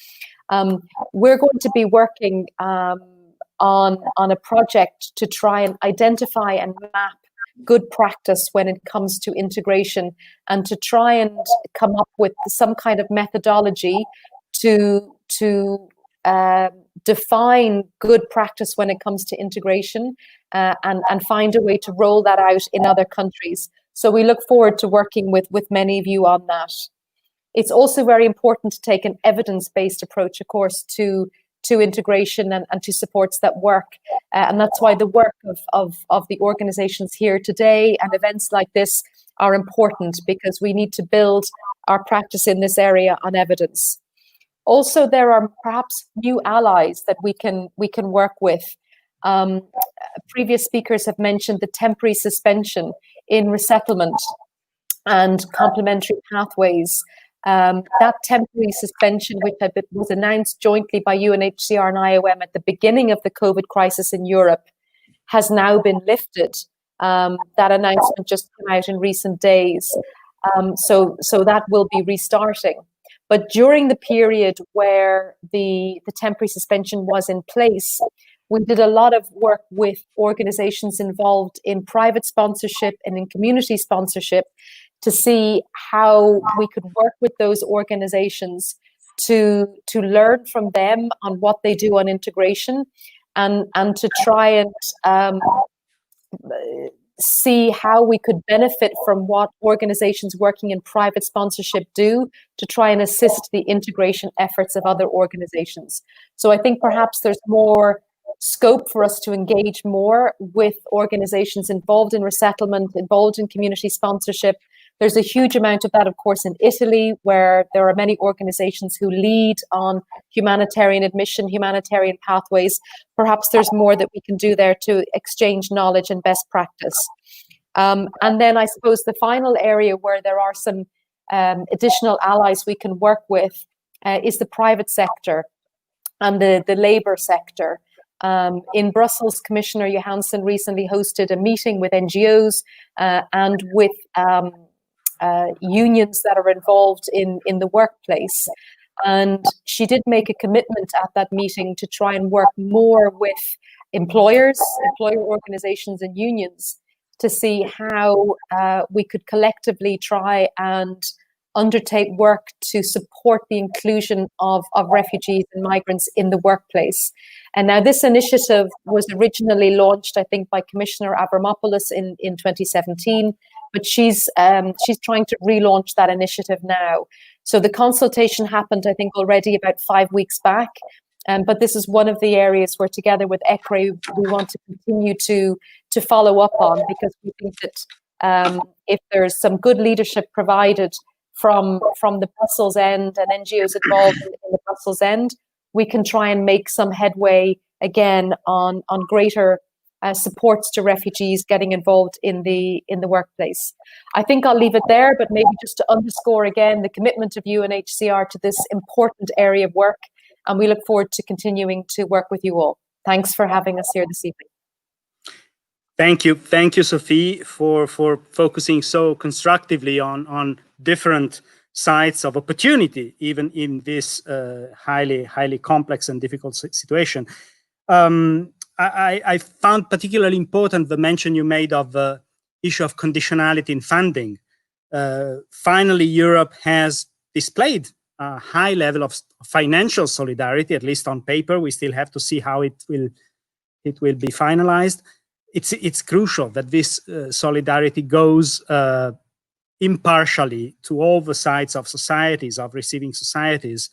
We're going to be working on a project to try and identify and map good practice when it comes to integration, and to try and come up with some kind of methodology to define good practice when it comes to integration and find a way to roll that out in other countries. So we look forward to working with many of you on that. It's also very important to take an evidence-based approach, of course, to integration and to supports that work. And that's why the work of the organizations here today and events like this are important, because we need to build our practice in this area on evidence. Also, there are perhaps new allies that we can work with. Previous speakers have mentioned the temporary suspension in resettlement and complementary pathways. That temporary suspension, which was announced jointly by UNHCR and IOM at the beginning of the COVID crisis in Europe, has now been lifted. That announcement just came out in recent days. So that will be restarting. But during the period where the temporary suspension was in place, we did a lot of work with organizations involved in private sponsorship and in community sponsorship to see how we could work with those organizations to learn from them on what they do on integration and to try and see how we could benefit from what organizations working in private sponsorship do to try and assist the integration efforts of other organizations. So I think perhaps there's more scope for us to engage more with organizations involved in resettlement, involved in community sponsorship. There's a huge amount of that, of course, in Italy, where there are many organizations who lead on humanitarian admission, humanitarian pathways. Perhaps there's more that we can do there to exchange knowledge and best practice. And then I suppose the final area where there are some additional allies we can work with is the private sector and the labor sector. In Brussels, Commissioner Johansson recently hosted a meeting with NGOs and with unions that are involved in the workplace. And she did make a commitment at that meeting to try and work more with employers, employer organizations and unions to see how we could collectively try and undertake work to support the inclusion of refugees and migrants in the workplace. And now this initiative was originally launched, I think, by Commissioner Avramopoulos in 2017, but she's trying to relaunch that initiative now. So the consultation happened, I think, already about 5 weeks back. But this is one of the areas where together with ECRE, we want to continue to follow up on, because we think that if there's some good leadership provided from the Brussels end and NGOs involved in the Brussels end, we can try and make some headway again on greater supports to refugees getting involved in the workplace. I think I'll leave it there, but maybe just to underscore again the commitment of UNHCR to this important area of work, and we look forward to continuing to work with you all. Thanks for having us here this evening. Thank you, Sophie, for focusing so constructively on different sides of opportunity, even in this highly complex and difficult situation. I found particularly important the mention you made of the issue of conditionality in funding. Finally, Europe has displayed a high level of financial solidarity, at least on paper. We still have to see how it will be finalized. It's crucial that this solidarity goes impartially to all the sides of societies, of receiving societies,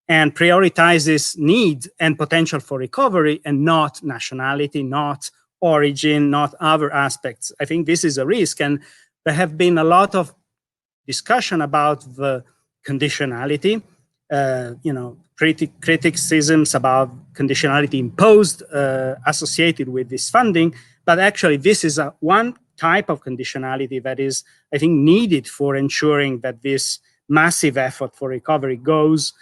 and prioritizes need and potential for recovery and not nationality, not origin, not other aspects. I think this is a risk, and there have been a lot of discussion about the conditionality, criticisms about conditionality imposed, associated with this funding, but actually this is one type of conditionality that is, I think, needed for ensuring that this massive effort for recovery goes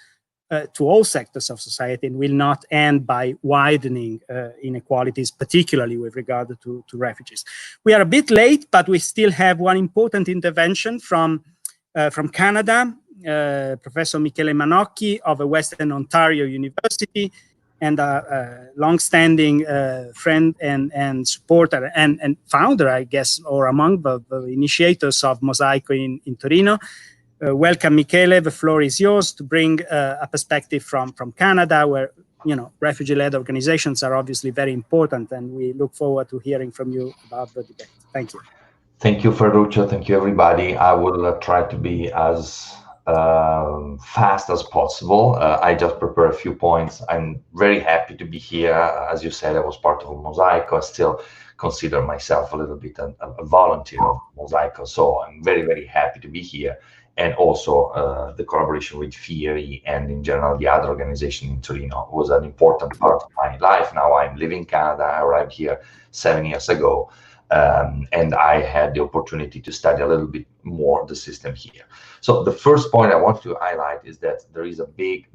to all sectors of society and will not end by widening inequalities, particularly with regard to refugees. We are a bit late, but we still have one important intervention from Canada, Professor Michele Manocchi of Western Ontario University, and a long-standing friend and supporter and founder, I guess, or among the initiators of Mosaico in Torino. Welcome, Michele. The floor is yours to bring a perspective from Canada, where refugee-led organizations are obviously very important, and we look forward to hearing from you about the debate. Thank you. Thank you, Ferruccio. Thank you, everybody. I will try to be as fast as possible. I just prepare a few points. I'm very happy to be here. As you said, I was part of Mosaico. I still consider myself a little bit a volunteer of Mosaico, so I'm very, very happy to be here. And also the collaboration with FIERI and in general the other organization in Torino was an important part of my life. Now I'm living in Canada. I arrived here 7 years ago. And I had the opportunity to study a little bit more the system here. So the first point I want to highlight is that there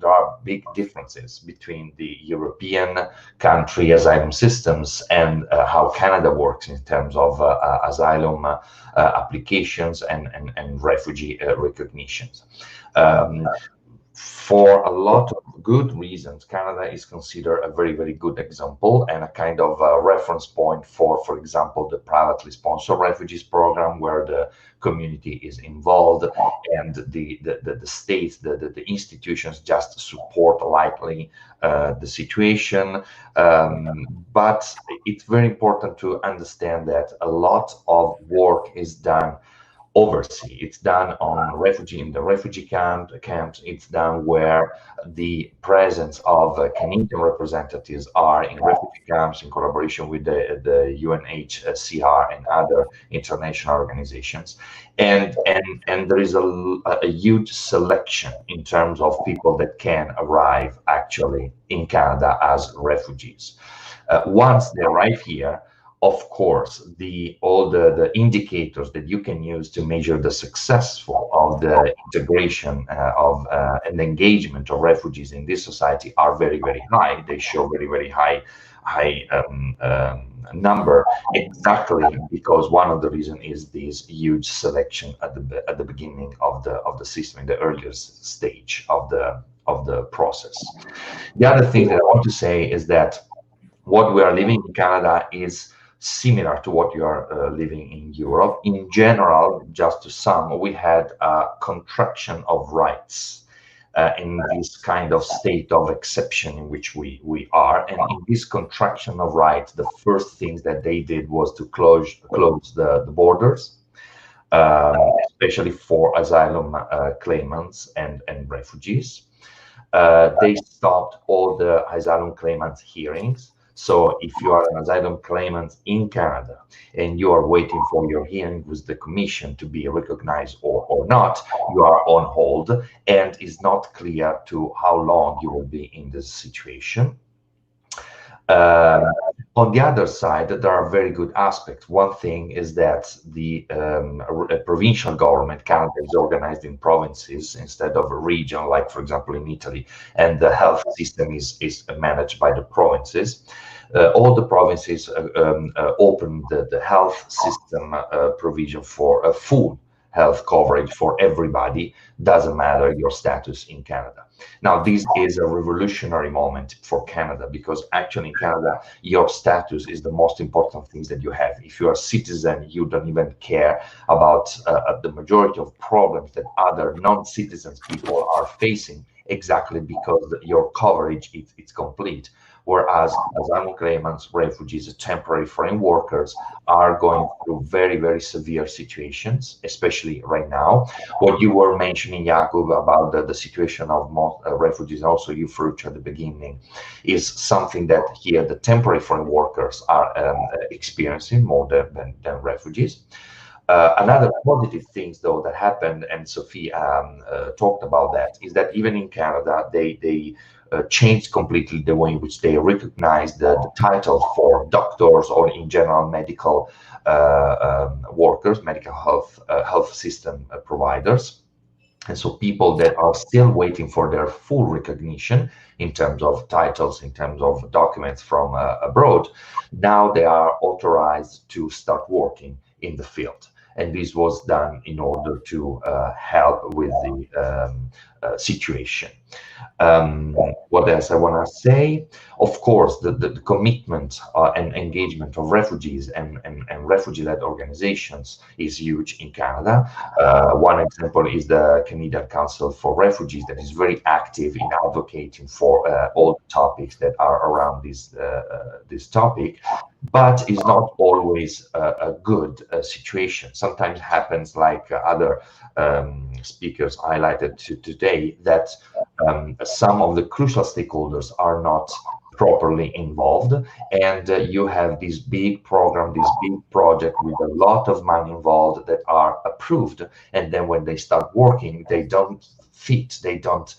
are big differences between the European country asylum systems and how Canada works in terms of asylum applications and refugee recognitions. For a lot of good reasons, Canada is considered a very, very good example and a kind of reference point for example, the privately sponsored refugees program, where the community is involved and the states, the institutions just support lightly the situation. But it's very important to understand that a lot of work is done overseas. It's done in the refugee camps. It's done where the presence of Canadian representatives are in refugee camps in collaboration with the UNHCR and other international organizations. And there is a huge selection in terms of people that can arrive actually in Canada as refugees. Once they arrive here, of course, all the indicators that you can use to measure the success of the integration and engagement of refugees in this society are very, very high. They show very, very high number, exactly because one of the reasons is this huge selection at the beginning of the system, in the earliest stage of the process. The other thing that I want to say is that what we are living in Canada is similar to what you are living in Europe. In general, just to sum, we had a contraction of rights in this kind of state of exception in which we are. And in this contraction of rights, the first things that they did was to close the borders, especially for asylum claimants and refugees. They stopped all the asylum claimants hearings. So if you are an asylum claimant in Canada and you are waiting for your hearing with the commission to be recognized or not, you are on hold, and it's not clear to how long you will be in this situation. On the other side, there are very good aspects. One thing is that the provincial government, Canada is organized in provinces instead of a region, like, for example, in Italy, and the health system is managed by the provinces. All the provinces open the health system provision for a full health coverage for everybody, doesn't matter your status in Canada. Now, this is a revolutionary moment for Canada, because actually in Canada, your status is the most important thing that you have. If you're a citizen, you don't even care about the majority of problems that other non-citizens people are facing, exactly because your coverage is complete. Whereas asylum claimants, refugees, temporary foreign workers are going through very, very severe situations, especially right now. What you were mentioning, Jakub, about the situation of most refugees, also you, Ferruccio, at the beginning, is something that here the temporary foreign workers are experiencing more than refugees. Another positive things, though, that happened, and Sophie talked about that, is that even in Canada, they changed completely the way in which they recognize the title for doctors or in general medical workers, medical health system providers. And so people that are still waiting for their full recognition in terms of titles, in terms of documents from abroad, now they are authorized to start working in the field. And this was done in order to help with the situation. What else I want to say? Of course, the commitment and engagement of refugees and refugee-led organizations is huge in Canada. One example is the Canadian Council for Refugees that is very active in advocating for all the topics that are around this topic, but it's not always a good situation. Sometimes happens like other speakers highlighted today, that some of the crucial stakeholders are not properly involved, and you have this big program, this big project with a lot of money involved that are approved, and then when they start working, they don't fit, they don't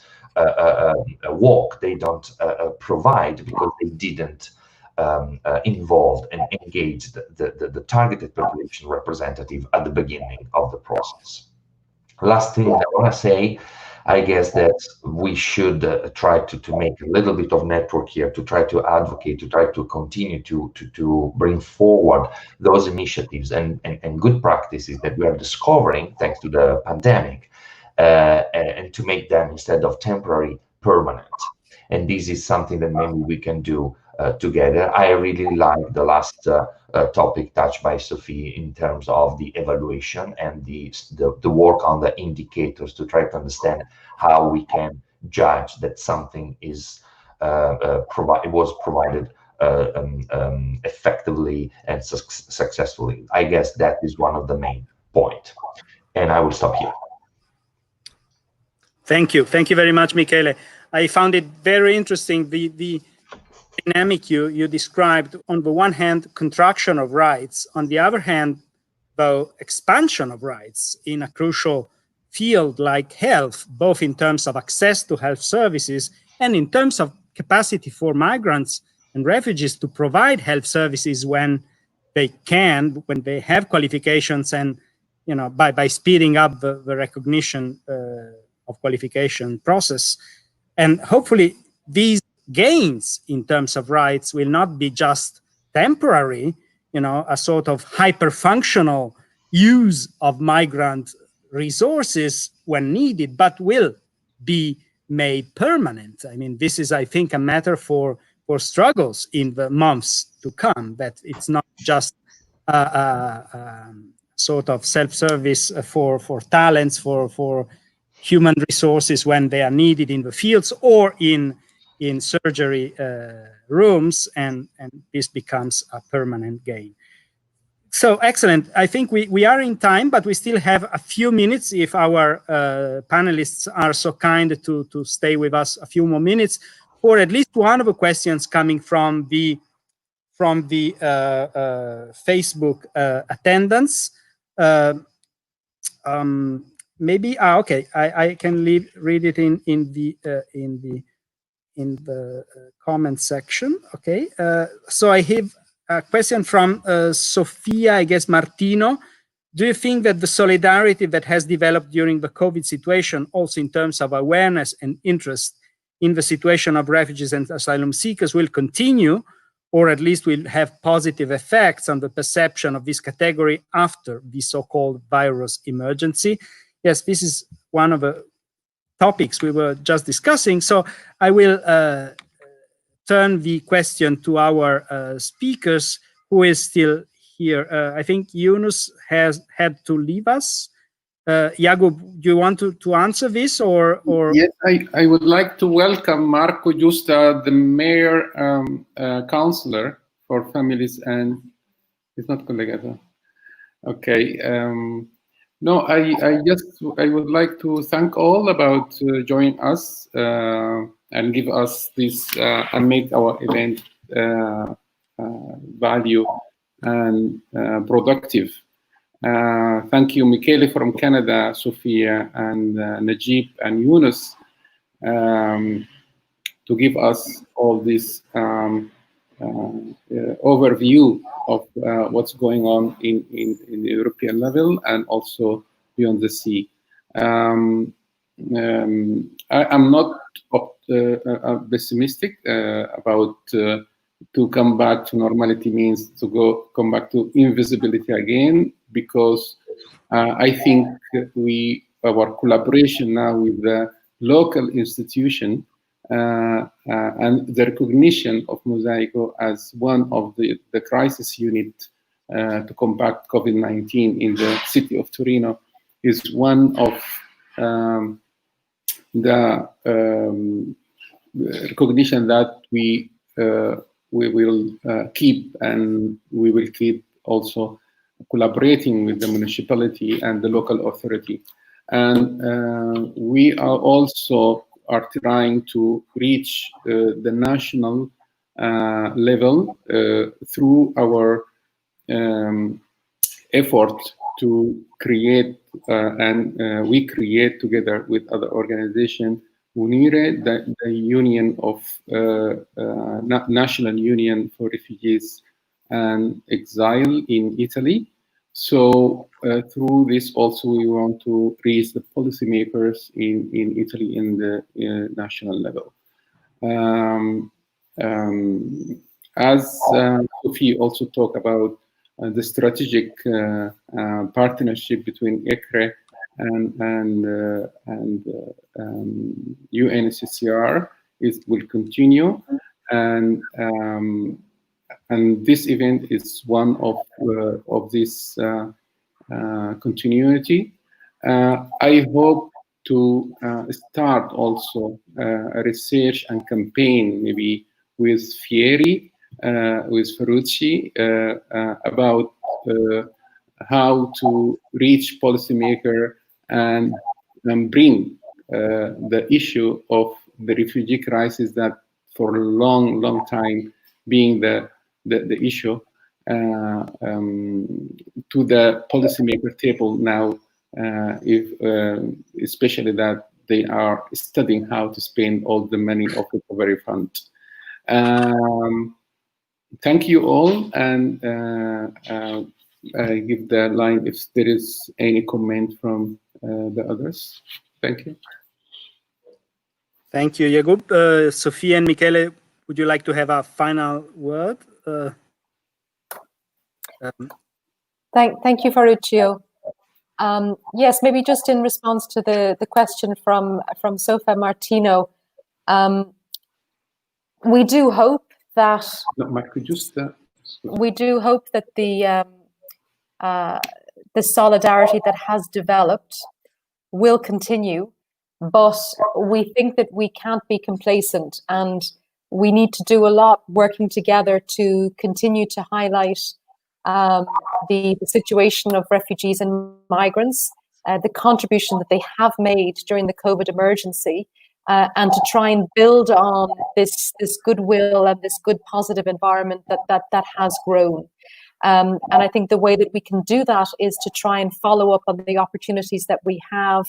walk, they don't provide, because they didn't involved and engaged the targeted population representative at the beginning of the process. Last thing I want to say, I guess that we should try to make a little bit of network here, to try to advocate, to try to continue to bring forward those initiatives and good practices that we are discovering thanks to the pandemic, and to make them, instead of temporary, permanent. And this is something that maybe we can do together. I really like the last topic touched by Sophie in terms of the evaluation and the work on the indicators, to try to understand how we can judge that something is was provided effectively and successfully. I guess that is one of the main points. And I will stop here. Thank you. Thank you very much, Michele. I found it very interesting, the dynamic you described. On the one hand, contraction of rights, on the other hand, the expansion of rights in a crucial field like health, both in terms of access to health services and in terms of capacity for migrants and refugees to provide health services when they can, when they have qualifications, and by speeding up the recognition of qualification process. And hopefully these gains in terms of rights will not be just temporary, a sort of hyper-functional use of migrant resources when needed, but will be made permanent. I mean, this is, I think, a matter for struggles in the months to come, that it's not just sort of self-service for talents, for human resources when they are needed in the fields or in surgery rooms, and this becomes a permanent gain. So excellent. I think we are in time, but we still have a few minutes if our panelists are so kind to stay with us a few more minutes, or at least one of the questions coming from the Facebook attendance. Maybe okay. I can read it in the comment section. Okay. So I have a question from Sophia, I guess, Martino. Do you think that the solidarity that has developed during the COVID situation, also in terms of awareness and interest in the situation of refugees and asylum seekers, will continue, or at least will have positive effects on the perception of this category after the so-called virus emergency? Yes, this is one of the topics we were just discussing. So I will turn the question to our speakers, who is still here. I think Yonous has had to leave us. Jakub, do you want to answer this, or? Yes, I would like to welcome Marco Giusta, the mayor counselor for families, and it's not collegato. Okay. No, I would like to thank all about joining us and give us this and make our event value and productive. Thank you, Michele from Canada, Sophia, and Najib and Yonous, to give us all this overview of what's going on in the European level and also beyond the sea. I'm not pessimistic about to come back to normality means to come back to invisibility again, because I think our collaboration now with the local institution and the recognition of Mosaico as one of the crisis unit to combat COVID-19 in the city of Torino is one of the recognition that we will keep, and we will keep also collaborating with the municipality and the local authority. And we are also trying to reach the national level through our effort to create and we create together with other organizations UNIRE, the Union of National Union for Refugees and Exile in Italy. So through this also we want to reach the policymakers in Italy in the national level. As Sophie also talked about the strategic partnership between ECRE and UNHCR will continue, and this event is one of this continuity. I hope to start also a research and campaign maybe with FIERI, with Ferruccio, about how to reach policymakers and bring the issue of the refugee crisis that for a long time being the issue to the policymaker table now, especially that they are studying how to spend all the money of the recovery fund. Thank you all, and I give the line if there is any comment from the others. Thank you. Thank you, Yaqub. Sophie and Michele, would you like to have a final word? Thank you, Ferruccio. Yes, maybe just in response to the question from Sophie Martino, we do hope that the solidarity that has developed will continue, but we think that we can't be complacent, and we need to do a lot working together to continue to highlight the situation of refugees and migrants, the contribution that they have made during the COVID emergency, and to try and build on this goodwill and this good positive environment that has grown. And I think the way that we can do that is to try and follow up on the opportunities that we have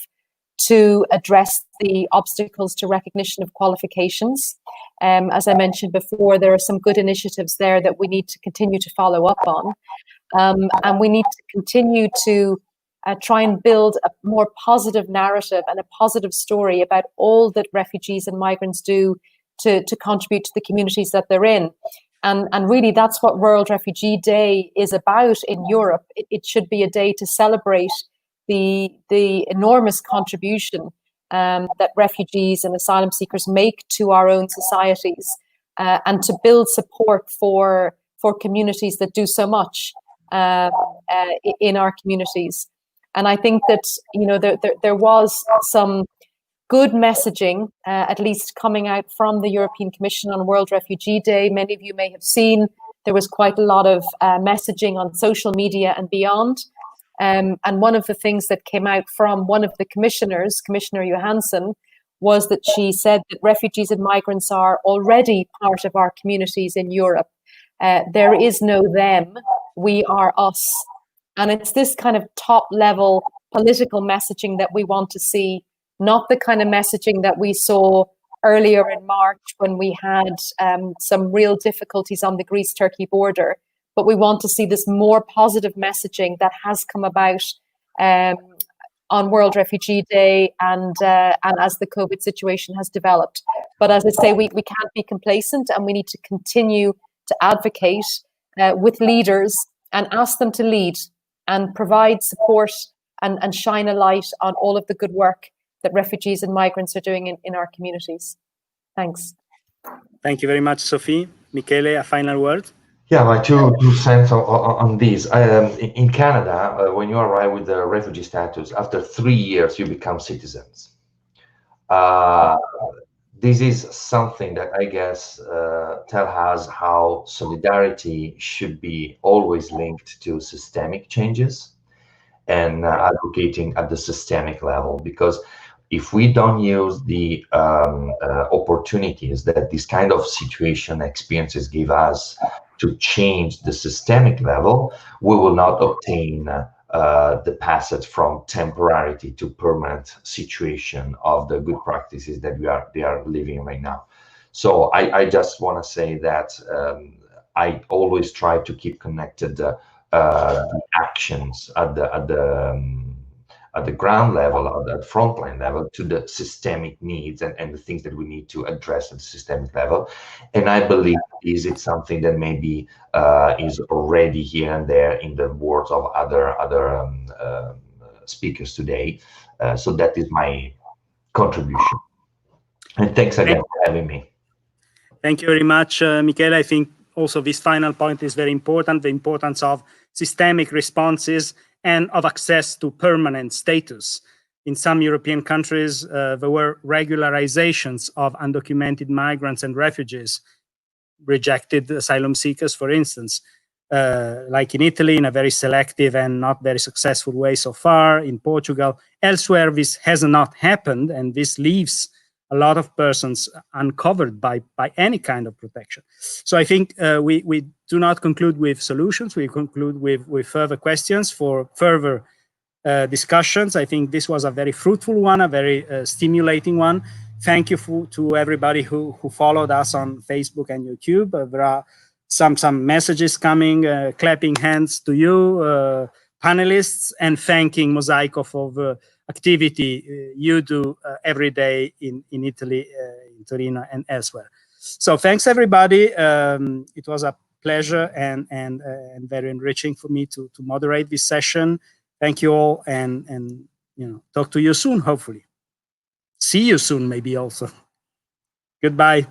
to address the obstacles to recognition of qualifications. As I mentioned before, there are some good initiatives there that we need to continue to follow up on. And we need to continue to try and build a more positive narrative and a positive story about all that refugees and migrants do to contribute to the communities that they're in. And really, that's what World Refugee Day is about in Europe. It should be a day to celebrate the enormous contribution that refugees and asylum seekers make to our own societies, and to build support for communities that do so much in our communities. And I think that, you know, there was some good messaging, at least coming out from the European Commission on World Refugee Day. Many of you may have seen there was quite a lot of messaging on social media and beyond. And one of the things that came out from one of the commissioners, Commissioner Johansson, was that she said that refugees and migrants are already part of our communities in Europe. There is no them, we are us. And it's this kind of top level political messaging that we want to see, not the kind of messaging that we saw earlier in March when we had some real difficulties on the Greece-Turkey border. But we want to see this more positive messaging that has come about on World Refugee Day and as the COVID situation has developed. But as I say, we can't be complacent, and we need to continue to advocate with leaders and ask them to lead and provide support and shine a light on all of the good work that refugees and migrants are doing in our communities. Thanks. Thank you very much, Sophie. Michele, a final word? Yeah, my two cents on this. In Canada, when you arrive with the refugee status, after 3 years, you become citizens. This is something that I guess tell us how solidarity should be always linked to systemic changes and advocating at the systemic level, because if we don't use the opportunities that this kind of situation experiences give us to change the systemic level, we will not obtain the passage from temporarity to permanent situation of the good practices that they are living right now. So I just want to say that I always try to keep connected the actions at the ground level, at the frontline level, to the systemic needs and the things that we need to address at the systemic level. And I believe it's something that maybe is already here and there in the words of other speakers today. So that is my contribution. And thanks again for having me. Thank you very much, Michele. I think also this final point is very important, the importance of systemic responses and of access to permanent status. In some European countries, there were regularizations of undocumented migrants and refugees, rejected asylum seekers, for instance, like in Italy, in a very selective and not very successful way so far, in Portugal. Elsewhere, this has not happened, and this leaves a lot of persons uncovered by any kind of protection. So I think we do not conclude with solutions, we conclude with further questions for further discussions. I think this was a very fruitful one, a very stimulating one. Thank you to everybody who followed us on Facebook and YouTube. There are some messages coming, clapping hands to you, panelists, and thanking Mosaico for the activity you do every day in Italy, in Torino and elsewhere. So thanks everybody. It was a pleasure and very enriching for me to moderate this session. Thank you all, and talk to you soon, hopefully. See you soon, maybe also. Goodbye.